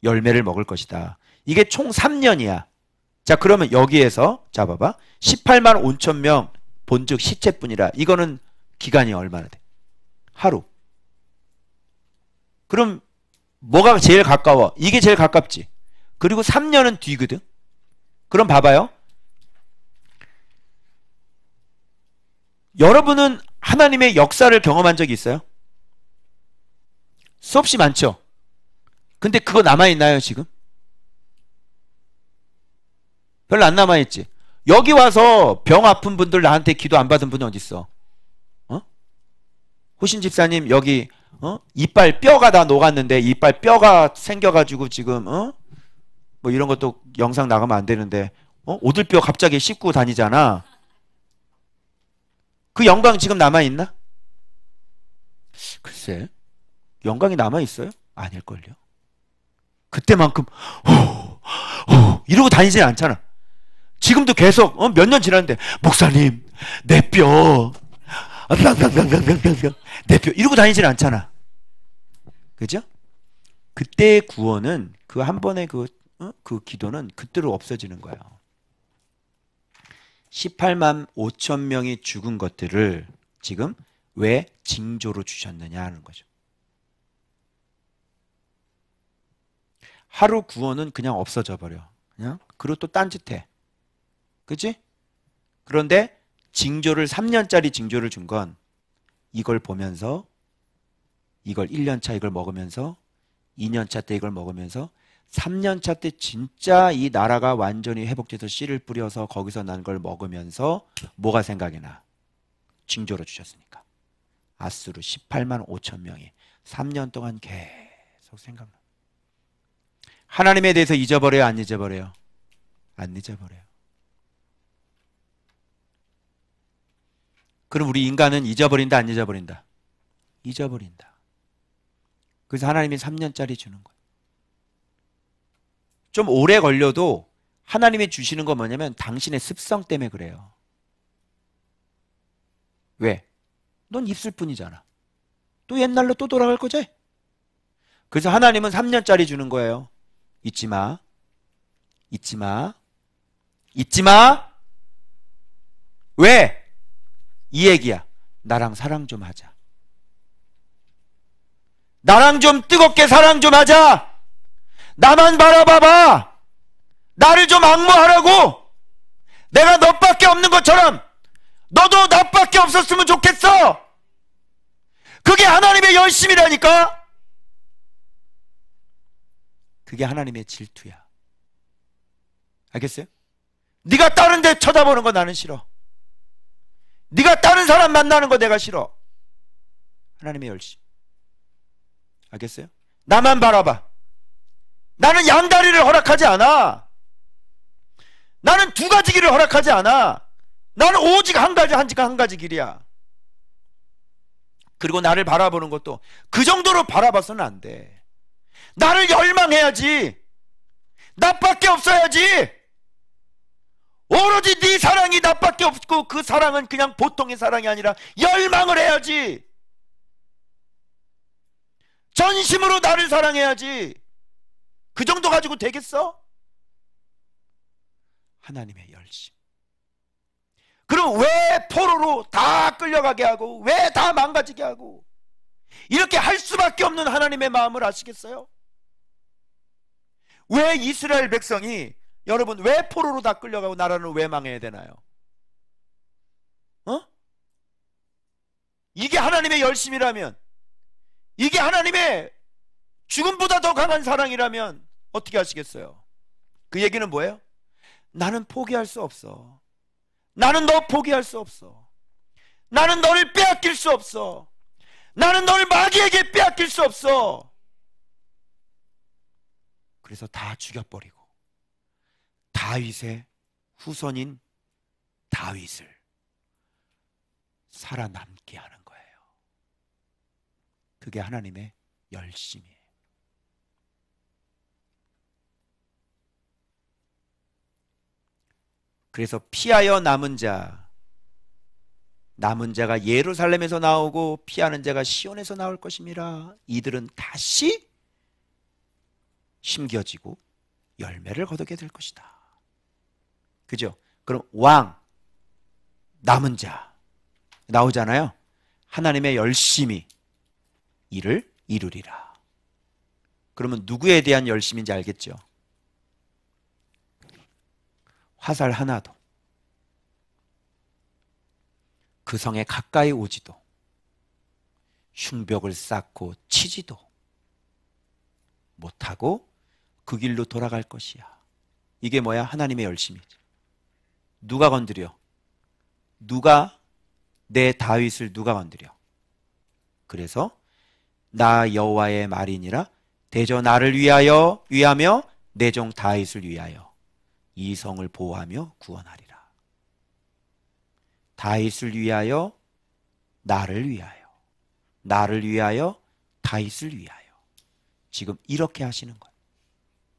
열매를 먹을 것이다. 이게 총 3년이야. 자, 그러면 여기에서 자 봐봐. 18만 5천 명 본즉 시체뿐이라. 이거는 기간이 얼마나 돼? 하루. 그럼 뭐가 제일 가까워? 이게 제일 가깝지. 그리고 3년은 뒤거든. 그럼 봐봐요. 여러분은 하나님의 역사를 경험한 적이 있어요? 수없이 많죠. 근데 그거 남아있나요 지금? 별로 안 남아있지. 여기 와서 병 아픈 분들 나한테 기도 안 받은 분이 어디 있어? 호신 집사님 여기 이빨 뼈가 다 녹았는데 이빨 뼈가 생겨가지고 지금 뭐 이런 것도 영상 나가면 안 되는데 오들뼈 갑자기 씹고 다니잖아. 그 영광 지금 남아있나? 글쎄 영광이 남아있어요? 아닐걸요. 그때만큼 이러고 다니진 않잖아. 지금도 계속 몇 년 지났는데 목사님 내 뼈 내 뼈 이러고 다니진 않잖아. 그죠? 그때의 구원은 그 한 번의 그 기도는 그대로 없어지는 거예요. 18만 5천 명이 죽은 것들을 지금 왜 징조로 주셨느냐 하는 거죠. 하루 구원은 그냥 없어져 버려. 그냥 그리고 또 딴짓해. 그치? 그런데 징조를 3년짜리 징조를 준 건 이걸 보면서 이걸 1년차 이걸 먹으면서 2년차 때 이걸 먹으면서 3년차 때 진짜 이 나라가 완전히 회복돼서 씨를 뿌려서 거기서 난 걸 먹으면서 뭐가 생각이 나? 징조로 주셨으니까. 아수르 18만 5천 명이 3년 동안 계속 생각나. 하나님에 대해서 잊어버려요? 안 잊어버려요? 안 잊어버려요. 그럼 우리 인간은 잊어버린다 안 잊어버린다? 잊어버린다. 그래서 하나님이 3년짜리 주는 거예요. 좀 오래 걸려도 하나님이 주시는 건 뭐냐면 당신의 습성 때문에 그래요. 왜? 넌 입술 뿐이잖아. 또 옛날로 또 돌아갈 거지? 그래서 하나님은 3년짜리 주는 거예요. 잊지 마. 잊지 마. 잊지 마. 왜? 이 얘기야. 나랑 사랑 좀 하자. 나랑 좀 뜨겁게 사랑 좀 하자. 나만 바라봐봐. 나를 좀 악무하라고. 내가 너밖에 없는 것처럼 너도 나밖에 없었으면 좋겠어. 그게 하나님의 열심이라니까. 그게 하나님의 질투야. 알겠어요? 네가 다른 데 쳐다보는 거 나는 싫어. 네가 다른 사람 만나는 거 내가 싫어. 하나님의 열심. 알겠어요? 나만 바라봐. 나는 양다리를 허락하지 않아. 나는 두 가지 길을 허락하지 않아. 나는 오직 한 가지 길이야. 그리고 나를 바라보는 것도 그 정도로 바라봐서는 안 돼. 나를 열망해야지. 나밖에 없어야지. 오로지 네 사랑이 나밖에 없고 그 사랑은 그냥 보통의 사랑이 아니라 열망을 해야지. 전심으로 나를 사랑해야지. 그 정도 가지고 되겠어? 하나님의 열심. 그럼 왜 포로로 다 끌려가게 하고 왜 다 망가지게 하고 이렇게 할 수밖에 없는 하나님의 마음을 아시겠어요? 왜 이스라엘 백성이 여러분 왜 포로로 다 끌려가고 나라는 왜 망해야 되나요? 이게 하나님의 열심이라면, 이게 하나님의 죽음보다 더 강한 사랑이라면 어떻게 하시겠어요? 그 얘기는 뭐예요? 나는 포기할 수 없어. 나는 너 포기할 수 없어. 나는 너를 빼앗길 수 없어. 나는 너를 마귀에게 빼앗길 수 없어. 그래서 다 죽여버리고 다윗의 후손인 다윗을 살아남게 하는 거예요. 그게 하나님의 열심이에요. 그래서 피하여 남은 자가 예루살렘에서 나오고 피하는 자가 시온에서 나올 것임이라. 이들은 다시 심겨지고 열매를 거두게 될 것이다. 그죠? 그럼 왕, 남은 자 나오잖아요. 하나님의 열심히 이를 이루리라. 그러면 누구에 대한 열심인지 알겠죠? 화살 하나도 그 성에 가까이 오지도 흉벽을 쌓고 치지도 못하고 그 길로 돌아갈 것이야. 이게 뭐야? 하나님의 열심이죠. 누가 건드려? 누가 내 다윗을 누가 건드려? 그래서 나 여호와의 말이니라. 대저 나를 위하며 내 종 다윗을 위하여 이 성을 보호하며 구원하리라. 다윗을 위하여, 나를 위하여, 나를 위하여, 다윗을 위하여. 지금 이렇게 하시는 거예요.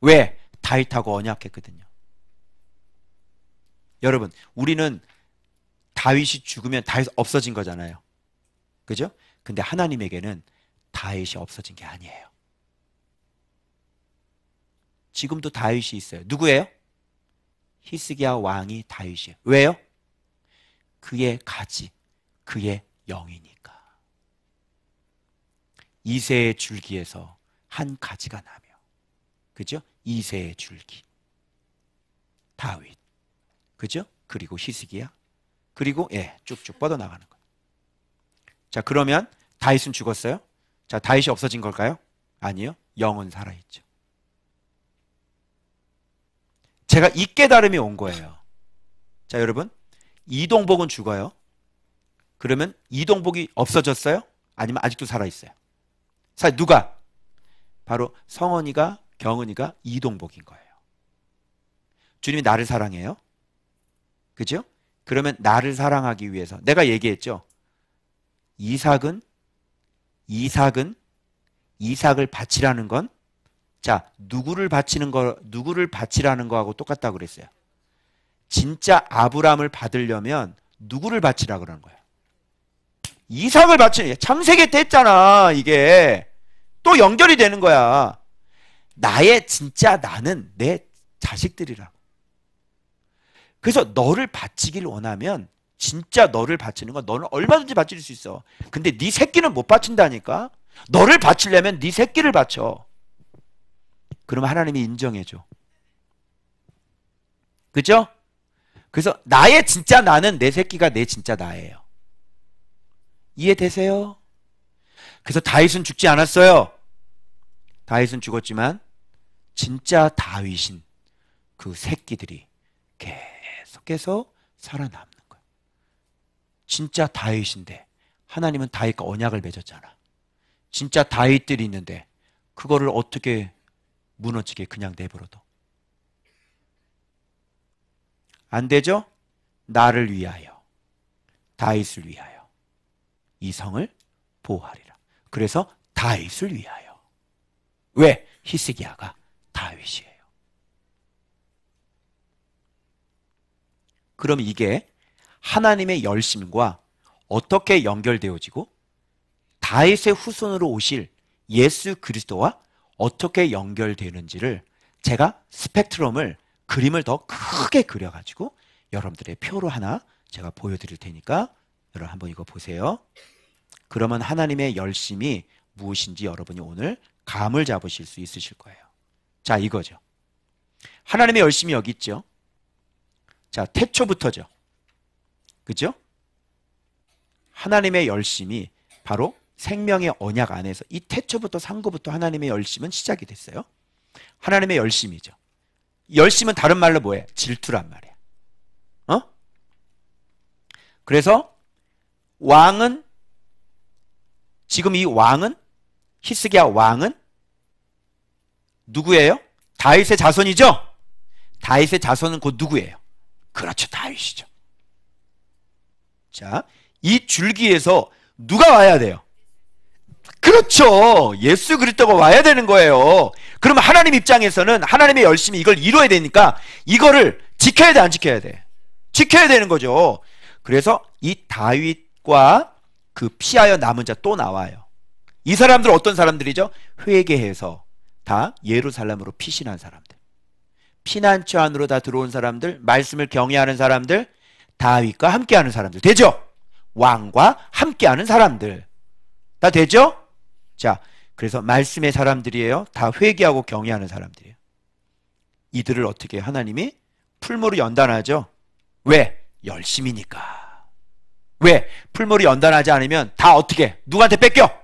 왜? 다윗하고 언약했거든요. 여러분, 우리는 다윗이 죽으면 다윗 없어진 거잖아요. 그죠? 근데 하나님에게는 다윗이 없어진 게 아니에요. 지금도 다윗이 있어요. 누구예요? 히스기야 왕이 다윗이에요. 왜요? 그의 가지, 그의 영이니까. 이새의 줄기에서 한 가지가 나며, 그죠? 이새의 줄기, 다윗, 그죠? 그리고 히스기야, 그리고 쭉쭉 뻗어나가는 거예요. 자, 그러면 다윗은 죽었어요? 자, 다윗이 없어진 걸까요? 아니요. 영은 살아있죠. 제가 이 깨달음이 온 거예요. 자, 여러분, 이동복은 죽어요. 그러면 이동복이 없어졌어요? 아니면 아직도 살아있어요? 누가? 바로 성원이가, 경은이가 이동복인 거예요. 주님이 나를 사랑해요. 그죠? 그러면 나를 사랑하기 위해서 내가 얘기했죠. 이삭을 바치라는 건, 자, 누구를 바치라는 거하고 똑같다고 그랬어요. 진짜 아브라함을 받으려면 누구를 바치라 그러는 거예요? 이삭을 바치는, 창세기 때 했잖아. 이게 또 연결이 되는 거야. 나의 진짜 나는 내 자식들이라고. 그래서 너를 바치기를 원하면 진짜 너를 바치는 건 너는 얼마든지 바칠 수 있어. 근데 네 새끼는 못 바친다니까. 너를 바치려면 네 새끼를 바쳐. 그러면 하나님이 인정해줘. 그죠? 그래서 나의 진짜 나는 내 새끼가 내 진짜 나예요. 이해되세요? 그래서 다윗은 죽지 않았어요. 다윗은 죽었지만 진짜 다윗인 그 새끼들이 계속해서 살아남는 거예요. 진짜 다윗인데 하나님은 다윗과 언약을 맺었잖아. 진짜 다윗들이 있는데 그거를 어떻게 무너지게 그냥 내버려둬? 안 되죠? 나를 위하여, 다윗을 위하여 이 성을 보호하리라. 그래서 다윗을 위하여. 왜? 히스기야가 다윗이에요. 그럼 이게 하나님의 열심과 어떻게 연결되어지고 다윗의 후손으로 오실 예수 그리스도와 어떻게 연결되는지를 제가 스펙트럼을, 그림을 더 크게 그려가지고 여러분들의 표로 하나 제가 보여드릴 테니까 여러분 한번 이거 보세요. 그러면 하나님의 열심이 무엇인지 여러분이 오늘 감을 잡으실 수 있으실 거예요. 자, 이거죠. 하나님의 열심이 여기 있죠. 자, 태초부터죠. 그죠? 하나님의 열심이 바로 생명의 언약 안에서 이 태초부터 상고부터 하나님의 열심은 시작이 됐어요. 하나님의 열심이죠. 열심은 다른 말로 뭐예요? 질투란 말이에요. 그래서 왕은, 지금 이 왕은, 히스기야 왕은 누구예요? 다윗의 자손이죠? 다윗의 자손은 곧 누구예요? 그렇죠, 다윗이죠. 자, 이 줄기에서 누가 와야 돼요? 그렇죠, 예수 그리스도가 와야 되는 거예요. 그러면 하나님 입장에서는 하나님의 열심히 이걸 이루어야 되니까 이거를 지켜야 돼, 안 지켜야 돼? 지켜야 되는 거죠. 그래서 이 다윗과 그 피하여 남은 자 또 나와요. 이 사람들 어떤 사람들이죠? 회개해서 다 예루살렘으로 피신한 사람들, 피난처 안으로 다 들어온 사람들, 말씀을 경외하는 사람들, 다윗과 함께하는 사람들 되죠? 왕과 함께하는 사람들 다 되죠? 자, 그래서 말씀의 사람들이에요. 다 회개하고 경외하는 사람들이에요. 이들을 어떻게 하나님이 풀무로 연단하죠? 왜? 열심이니까. 왜? 풀무로 연단하지 않으면 다 어떻게? 누구한테 뺏겨?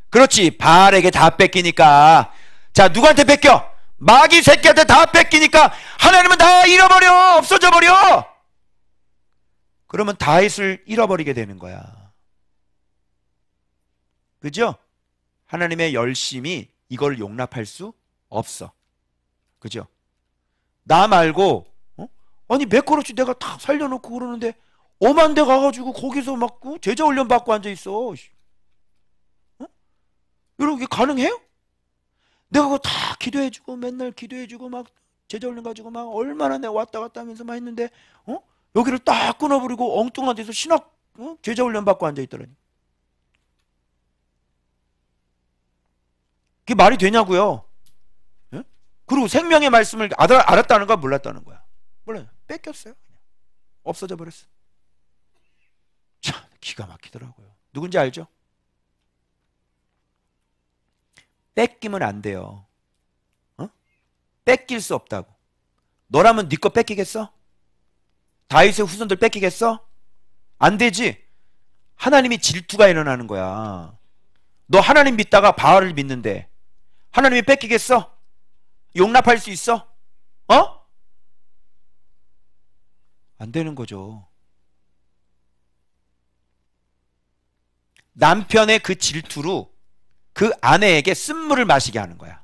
그렇지, 바알에게 다 뺏기니까. 자, 누구한테 뺏겨? 마귀 새끼한테 다 뺏기니까 하나님은 다 잃어버려, 없어져 버려. 그러면 다윗을 잃어버리게 되는 거야. 그죠? 하나님의 열심이 이걸 용납할 수 없어. 그죠? 나 말고 아니 매코로치 내가 다 살려놓고 그러는데 엄한 데 가가지고 거기서 막 제자 훈련 받고 앉아있어. 여러분 이게 가능해요? 내가 그거 다 기도해주고 맨날 기도해주고 막 제자훈련 가지고 막 얼마나 내가 왔다 갔다 하면서 막 했는데 여기를 딱 끊어버리고 엉뚱한 데서 신학 제자훈련 받고 앉아있더라니. 그게 말이 되냐고요? 예? 그리고 생명의 말씀을 알았다는 거야 몰랐다는 거야? 몰라요. 뺏겼어요. 그냥. 없어져 버렸어. 참 기가 막히더라고요. 누군지 알죠? 뺏기면 안 돼요. 뺏길 수 없다고. 너라면 네 거 뺏기겠어? 다윗의 후손들 뺏기겠어? 안 되지. 하나님이 질투가 일어나는 거야. 너 하나님 믿다가 바알을 믿는데 하나님이 뺏기겠어? 용납할 수 있어? 안 되는 거죠. 남편의 그 질투로 그 아내에게 쓴물을 마시게 하는 거야.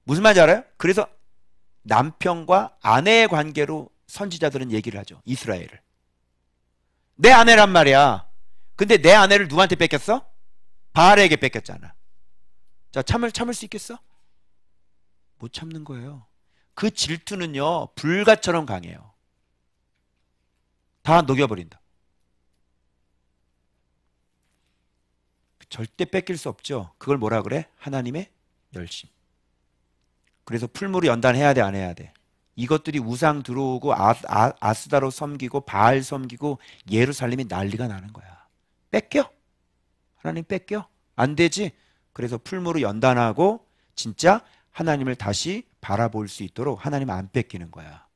무슨 말인지 알아요? 그래서 남편과 아내의 관계로 선지자들은 얘기를 하죠. 이스라엘을. 내 아내란 말이야. 근데 내 아내를 누구한테 뺏겼어? 바알에게 뺏겼잖아. 자, 참을 수 있겠어? 못 참는 거예요. 그 질투는요, 불가처럼 강해요. 다 녹여버린다. 절대 뺏길 수 없죠. 그걸 뭐라 그래? 하나님의 열심. 그래서 풀무로 연단해야 돼, 안 해야 돼? 이것들이 우상 들어오고 아스다로 섬기고 바알 섬기고 예루살렘이 난리가 나는 거야. 뺏겨? 하나님 뺏겨? 안 되지? 그래서 풀무로 연단하고 진짜 하나님을 다시 바라볼 수 있도록 하나님 안 뺏기는 거야.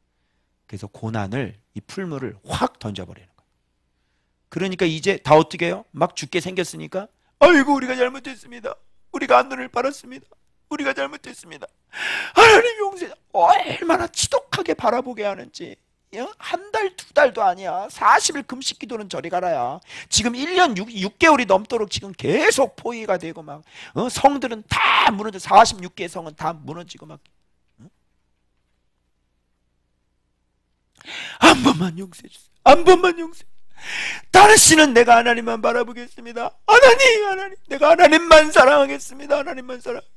그래서 고난을, 이 풀무를 확 던져버리는 거야. 그러니까 이제 다 어떻게 해요? 막 죽게 생겼으니까 아이고 우리가 잘못했습니다. 우리가 안눈을 빨았습니다. 우리가 잘못했습니다. 하나님 용서. 얼마나 지독하게 바라보게 하는지. 한 달, 두 달도 아니야. 40일 금식 기도는 저리 가라야. 지금 1년 6개월이 넘도록 지금 계속 포위가 되고 막 성들은 다 무너져. 46개의 성은 다 무너지고 막. 한 번만 용서해 주세요. 한 번만 용서해. 다시는 내가 하나님만 바라보겠습니다. 하나님, 내가 하나님만 사랑하겠습니다. 하나님만 사랑하겠습니다.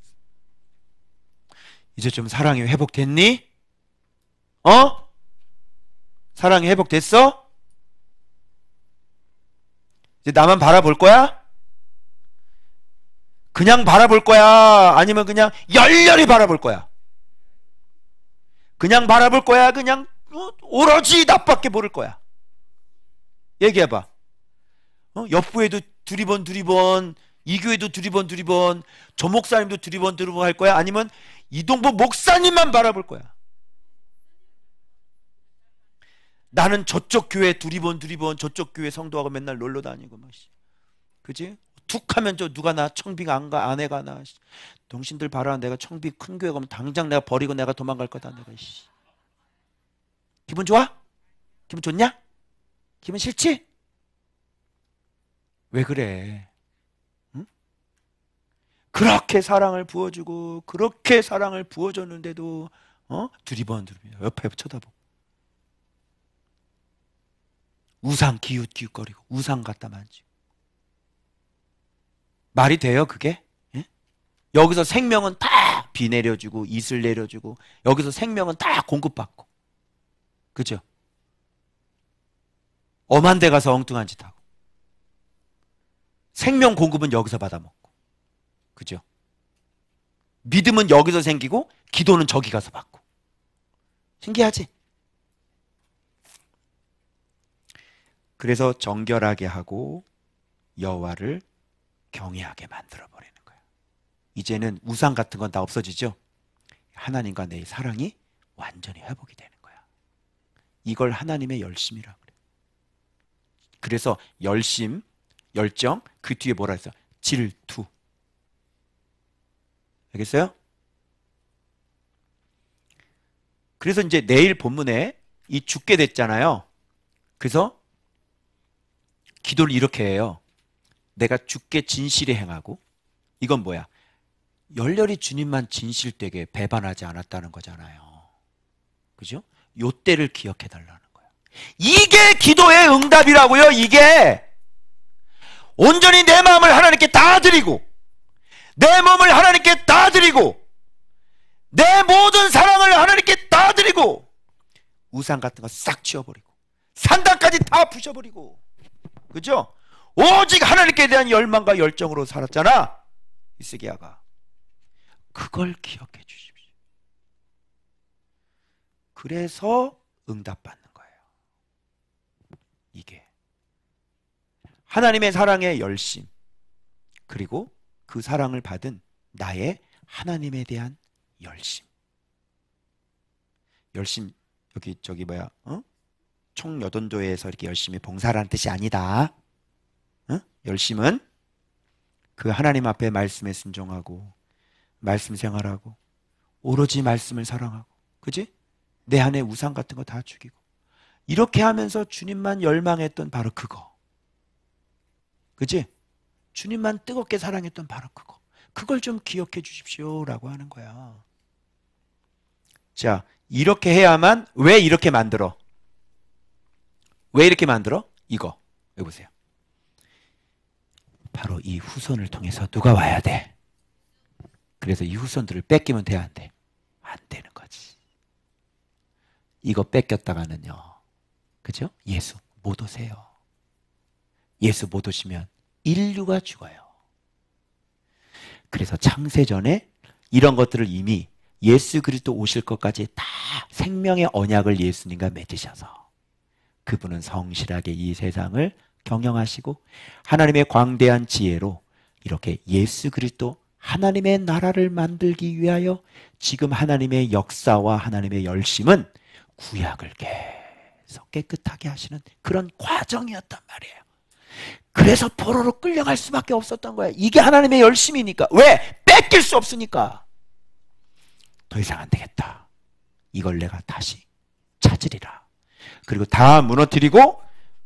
이제 좀 사랑이 회복됐니? 사랑이 회복됐어? 이제 나만 바라볼 거야? 그냥 바라볼 거야? 아니면 그냥 열렬히 바라볼 거야? 그냥 바라볼 거야? 그냥 오로지 나밖에 모를 거야? 얘기해봐. 옆부에도 두리번 이 교회도 두리번 저 목사님도 두리번 할 거야? 아니면 이동보 목사님만 바라볼 거야? 나는 저쪽 교회 두리번 저쪽 교회 성도하고 맨날 놀러 다니고 막 그지? 툭 하면 저 누가 나 청비가 안 가, 안 해가 나. 당신들 봐라. 내가 청비 큰 교회 가면 당장 내가 버리고 내가 도망갈 거다. 내가 기분 좋아? 기분 좋냐? 기분 싫지? 왜 그래? 응? 그렇게 사랑을 부어주고 그렇게 사랑을 부어줬는데도 두리번 옆에 쳐다보고 우상 기웃기웃거리고 우상 갖다 만지고 말이 돼요 그게? 예? 여기서 생명은 다 비 내려주고 이슬 내려주고 여기서 생명은 다 공급받고 그죠? 엄한 데 가서 엉뚱한 짓 하고 생명 공급은 여기서 받아먹고 그죠? 믿음은 여기서 생기고 기도는 저기 가서 받고 신기하지? 그래서 정결하게 하고 여호와를 경외하게 만들어버리는 거예요. 이제는 우상 같은 건 다 없어지죠? 하나님과 내 사랑이 완전히 회복이 되는 거야. 이걸 하나님의 열심이라고 그래요. 그래서 열심, 열정, 그 뒤에 뭐라 했어요? 질투. 알겠어요? 그래서 이제 내일 본문에 이 죽게 됐잖아요. 그래서 기도를 이렇게 해요. 내가 주께 진실히 행하고 이건 뭐야? 열렬히 주님만 진실되게 배반하지 않았다는 거잖아요. 그죠? 요 때를 기억해 달라는 거야. 이게 기도의 응답이라고요. 이게 온전히 내 마음을 하나님께 다 드리고 내 몸을 하나님께 다 드리고 내 모든 사랑을 하나님께 다 드리고 우상 같은 거 싹 치워버리고 산당까지 다 부셔버리고, 그죠? 오직 하나님께 대한 열망과 열정으로 살았잖아, 히스기야가. 그걸 기억해 주십시오. 그래서 응답받는 거예요. 이게 하나님의 사랑의 열심, 그리고 그 사랑을 받은 나의 하나님에 대한 열심. 열심, 여기 저기 뭐야, 총여돈교회에서 이렇게 열심히 봉사라는 뜻이 아니다. 열심은 그 하나님 앞에 말씀에 순종하고 말씀 생활하고 오로지 말씀을 사랑하고, 그지? 내 안에 우상 같은 거 다 죽이고 이렇게 하면서 주님만 열망했던 바로 그거, 그지? 주님만 뜨겁게 사랑했던 바로 그거. 그걸 좀 기억해 주십시오라고 하는 거야. 자, 이렇게 해야만. 왜 이렇게 만들어? 왜 이렇게 만들어? 이거 여기 보세요. 바로 이 후손을 통해서 누가 와야 돼? 그래서 이 후손들을 뺏기면 돼, 안 돼? 안 되는 거지. 이거 뺏겼다가는요, 그죠? 예수 못 오세요. 예수 못 오시면 인류가 죽어요. 그래서 창세전에 이런 것들을 이미 예수 그리스도 오실 것까지 다 생명의 언약을 예수님과 맺으셔서 그분은 성실하게 이 세상을 경영하시고 하나님의 광대한 지혜로 이렇게 예수 그리스도 하나님의 나라를 만들기 위하여 지금 하나님의 역사와 하나님의 열심은 구약을 계속 깨끗하게 하시는 그런 과정이었단 말이에요. 그래서 포로로 끌려갈 수밖에 없었던 거야. 이게 하나님의 열심이니까. 왜? 뺏길 수 없으니까. 더 이상 안 되겠다. 이걸 내가 다시 찾으리라. 그리고 다 무너뜨리고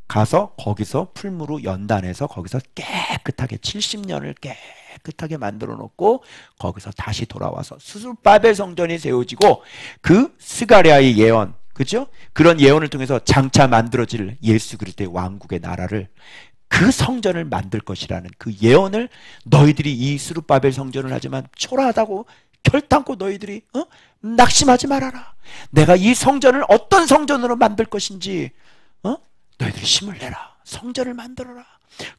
가서 거기서 풀무로 연단해서 거기서 깨끗하게 70년을 깨끗하게 만들어 놓고 거기서 다시 돌아와서 수술바벨 성전이 세워지고 그 스가랴의 예언, 그죠? 그런 예언을 통해서 장차 만들어질 예수 그리스도의 왕국의 나라를, 그 성전을 만들 것이라는 그 예언을 너희들이 이 스룹바벨 성전을 하지만 초라하다고 결단코 너희들이 낙심하지 말아라. 내가 이 성전을 어떤 성전으로 만들 것인지 너희들이 힘을 내라. 성전을 만들어라.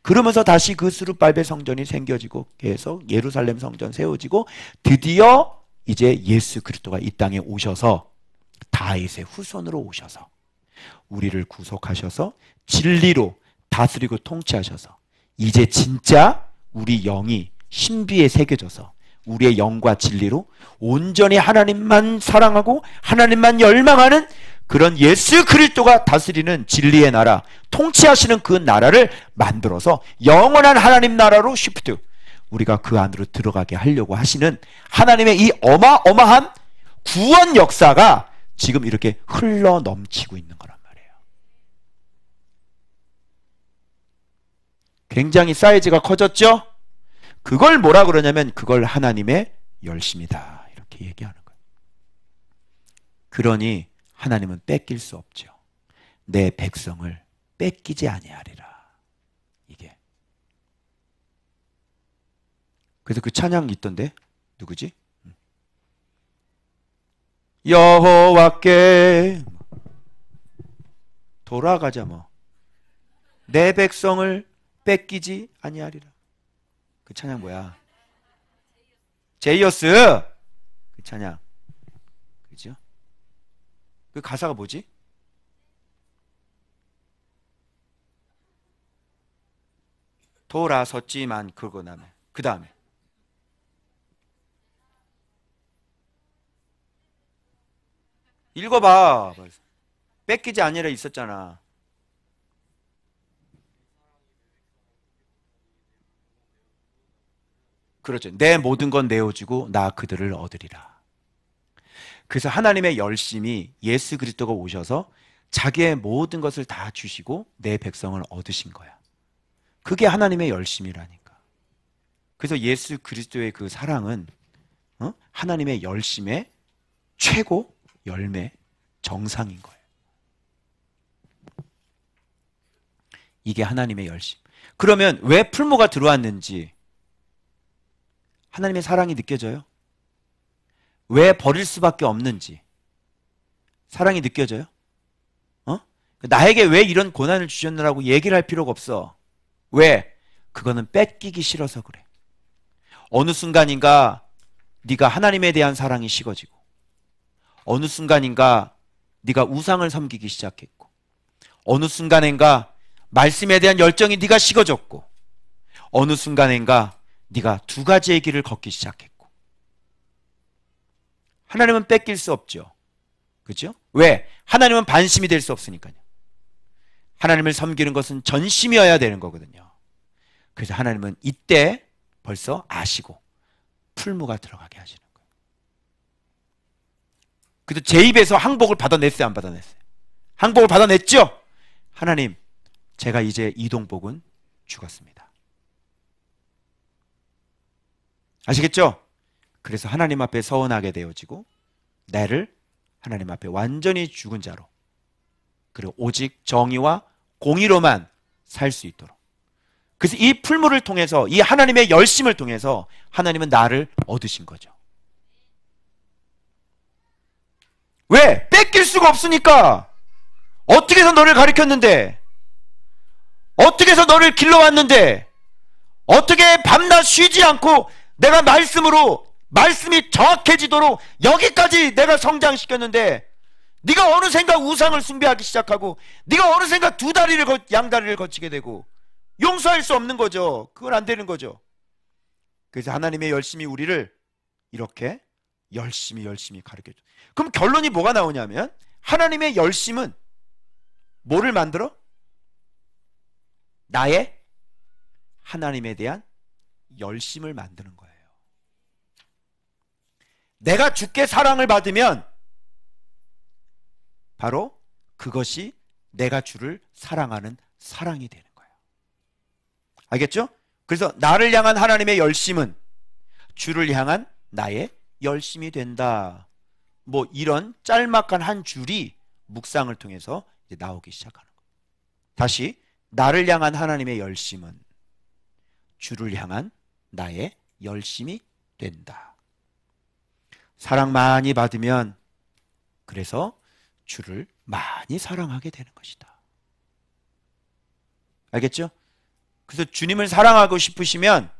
그러면서 다시 그 스룹바벨 성전이 생겨지고 계속 예루살렘 성전 세워지고 드디어 이제 예수 그리스도가 이 땅에 오셔서 다윗의 후손으로 오셔서 우리를 구속하셔서 진리로 다스리고 통치하셔서 이제 진짜 우리 영이 신비에 새겨져서 우리의 영과 진리로 온전히 하나님만 사랑하고 하나님만 열망하는 그런 예수 그리스도가 다스리는 진리의 나라, 통치하시는 그 나라를 만들어서 영원한 하나님 나라로 시프트, 우리가 그 안으로 들어가게 하려고 하시는 하나님의 이 어마어마한 구원 역사가 지금 이렇게 흘러 넘치고 있는 거란 말이에요. 굉장히 사이즈가 커졌죠? 그걸 뭐라 그러냐면 그걸 하나님의 열심이다, 이렇게 얘기하는 거예요. 그러니 하나님은 뺏길 수 없죠. 내 백성을 뺏기지 아니하리라. 이게. 그래서 그 찬양이 있던데 누구지? 여호와께 돌아가자 뭐. 내 백성을 뺏기지 아니하리라. 그 찬양 뭐야? 제이어스. 그 찬양. 그죠? 그 가사가 뭐지? 돌아섰지만 그거 다음에 그 다음에 읽어봐. 뺏기지 아니라 있었잖아. 그렇죠. 내 모든 건 내어주고 나 그들을 얻으리라. 그래서 하나님의 열심이 예수 그리스도가 오셔서 자기의 모든 것을 다 주시고 내 백성을 얻으신 거야. 그게 하나님의 열심이라니까. 그래서 예수 그리스도의 그 사랑은 하나님의 열심의 최고 열매, 정상인 거예요. 이게 하나님의 열심. 그러면 왜 풀무가 들어왔는지, 하나님의 사랑이 느껴져요? 왜 버릴 수밖에 없는지 사랑이 느껴져요? 나에게 왜 이런 고난을 주셨느라고 얘기를 할 필요가 없어. 왜? 그거는 뺏기기 싫어서 그래. 어느 순간인가 네가 하나님에 대한 사랑이 식어지고, 어느 순간인가 네가 우상을 섬기기 시작했고, 어느 순간인가 말씀에 대한 열정이 네가 식어졌고, 어느 순간인가 네가 두 가지의 길을 걷기 시작했고. 하나님은 뺏길 수 없죠. 그렇죠? 왜? 하나님은 반심이 될 수 없으니까요. 하나님을 섬기는 것은 전심이어야 되는 거거든요. 그래서 하나님은 이때 벌써 아시고 풀무가 들어가게 하시는 거예요. 그래서 제 입에서 항복을 받아냈어요, 안 받아냈어요? 항복을 받아냈죠? 하나님, 제가 이제 이동복은 죽었습니다. 아시겠죠? 그래서 하나님 앞에 서원하게 되어지고, 나를 하나님 앞에 완전히 죽은 자로, 그리고 오직 정의와 공의로만 살 수 있도록. 그래서 이 풀무를 통해서, 이 하나님의 열심을 통해서 하나님은 나를 얻으신 거죠. 왜? 뺏길 수가 없으니까. 어떻게 해서 너를 가르쳤는데, 어떻게 해서 너를 길러왔는데, 어떻게 밤낮 쉬지 않고 내가 말씀으로, 말씀이 정확해지도록 여기까지 내가 성장시켰는데, 네가 어느샌가 우상을 숭배하기 시작하고, 네가 어느샌가 양다리를 거치게 되고, 용서할 수 없는 거죠. 그건 안 되는 거죠. 그래서 하나님의 열심이 우리를 이렇게 열심히 가르쳐줘. 그럼 결론이 뭐가 나오냐면, 하나님의 열심은 뭐를 만들어? 나의 하나님에 대한 열심을 만드는 거예요. 내가 주께 사랑을 받으면 바로 그것이 내가 주를 사랑하는 사랑이 되는 거예요. 알겠죠? 그래서 나를 향한 하나님의 열심은 주를 향한 나의 열심이 된다. 뭐 이런 짤막한 한 줄이 묵상을 통해서 이제 나오기 시작하는 거예요. 다시, 나를 향한 하나님의 열심은 주를 향한 나의 열심이 된다. 사랑 많이 받으면 그래서 주를 많이 사랑하게 되는 것이다. 알겠죠? 그래서 주님을 사랑하고 싶으시면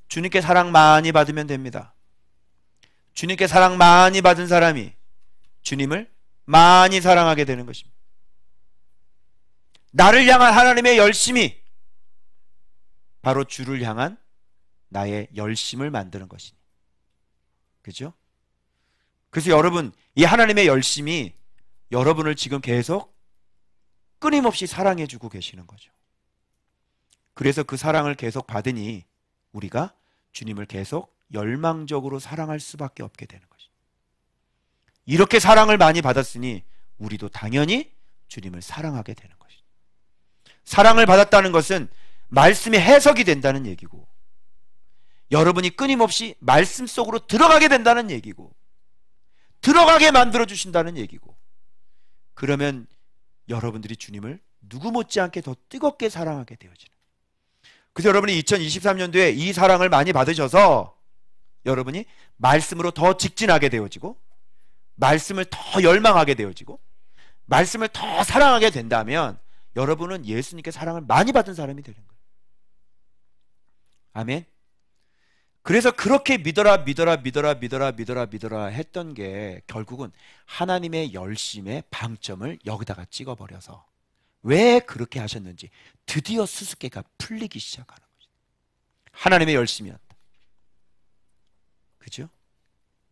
주님께 사랑 많이 받으면 됩니다. 주님께 사랑 많이 받은 사람이 주님을 많이 사랑하게 되는 것입니다. 나를 향한 하나님의 열심이 바로 주를 향한 나의 열심을 만드는 것이니. 그죠? 그래서 여러분, 이 하나님의 열심이 여러분을 지금 계속 끊임없이 사랑해주고 계시는 거죠. 그래서 그 사랑을 계속 받으니 우리가 주님을 계속 열망적으로 사랑할 수밖에 없게 되는 것이죠. 이렇게 사랑을 많이 받았으니 우리도 당연히 주님을 사랑하게 되는 것이죠. 사랑을 받았다는 것은 말씀이 해석이 된다는 얘기고, 여러분이 끊임없이 말씀 속으로 들어가게 된다는 얘기고, 들어가게 만들어 주신다는 얘기고, 그러면 여러분들이 주님을 누구 못지않게 더 뜨겁게 사랑하게 되어지는. 그래서 여러분이 2023년도에 이 사랑을 많이 받으셔서 여러분이 말씀으로 더 직진하게 되어지고, 말씀을 더 열망하게 되어지고, 말씀을 더 사랑하게 된다면 여러분은 예수님께 사랑을 많이 받은 사람이 되는 거예요. 아멘. 그래서 그렇게 믿어라 했던 게 결국은 하나님의 열심의 방점을 여기다가 찍어버려서 왜 그렇게 하셨는지 드디어 수수께가 풀리기 시작하는 거죠. 하나님의 열심이었다. 그죠?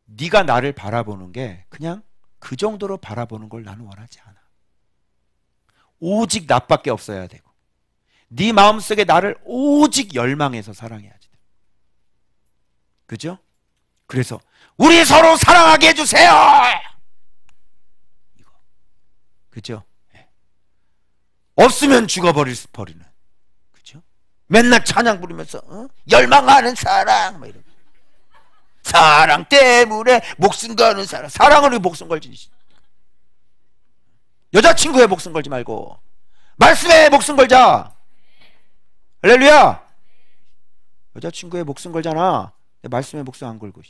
네가 나를 바라보는 게 그냥 그 정도로 바라보는 걸 나는 원하지 않아. 오직 나밖에 없어야 되고, 네 마음속에 나를 오직 열망해서 사랑해야지. 그죠? 그래서 우리 서로 사랑하게 해주세요. 이거. 그죠? 네. 없으면 죽어버리는. 그죠? 맨날 찬양 부르면서 열망하는 사랑 막 이러고, 사랑 때문에 목숨 거는 사랑. 사랑을 위해 목숨 걸지. 여자친구에 목숨 걸지 말고 말씀에 목숨 걸자. 할렐루야. 여자친구에 목숨 걸잖아. 말씀에 목숨 안 걸고.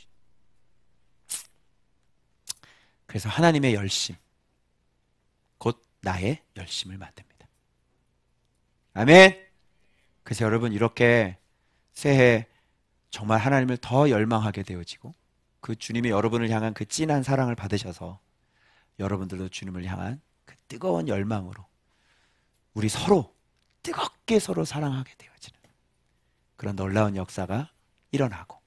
그래서 하나님의 열심, 곧 나의 열심을 만듭니다. 아멘. 그래서 여러분 이렇게 새해 정말 하나님을 더 열망하게 되어지고 그 주님이 여러분을 향한 그 진한 사랑을 받으셔서 여러분들도 주님을 향한 그 뜨거운 열망으로 우리 서로 뜨겁게 서로 사랑하게 되어지는 그런 놀라운 역사가 일어나고,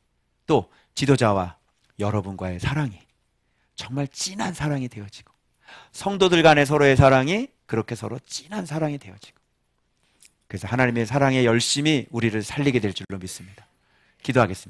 또 지도자와 여러분과의 사랑이 정말 진한 사랑이 되어지고, 성도들 간의 서로의 사랑이 그렇게 서로 진한 사랑이 되어지고, 그래서 하나님의 사랑의 열심이 우리를 살리게 될 줄로 믿습니다. 기도하겠습니다.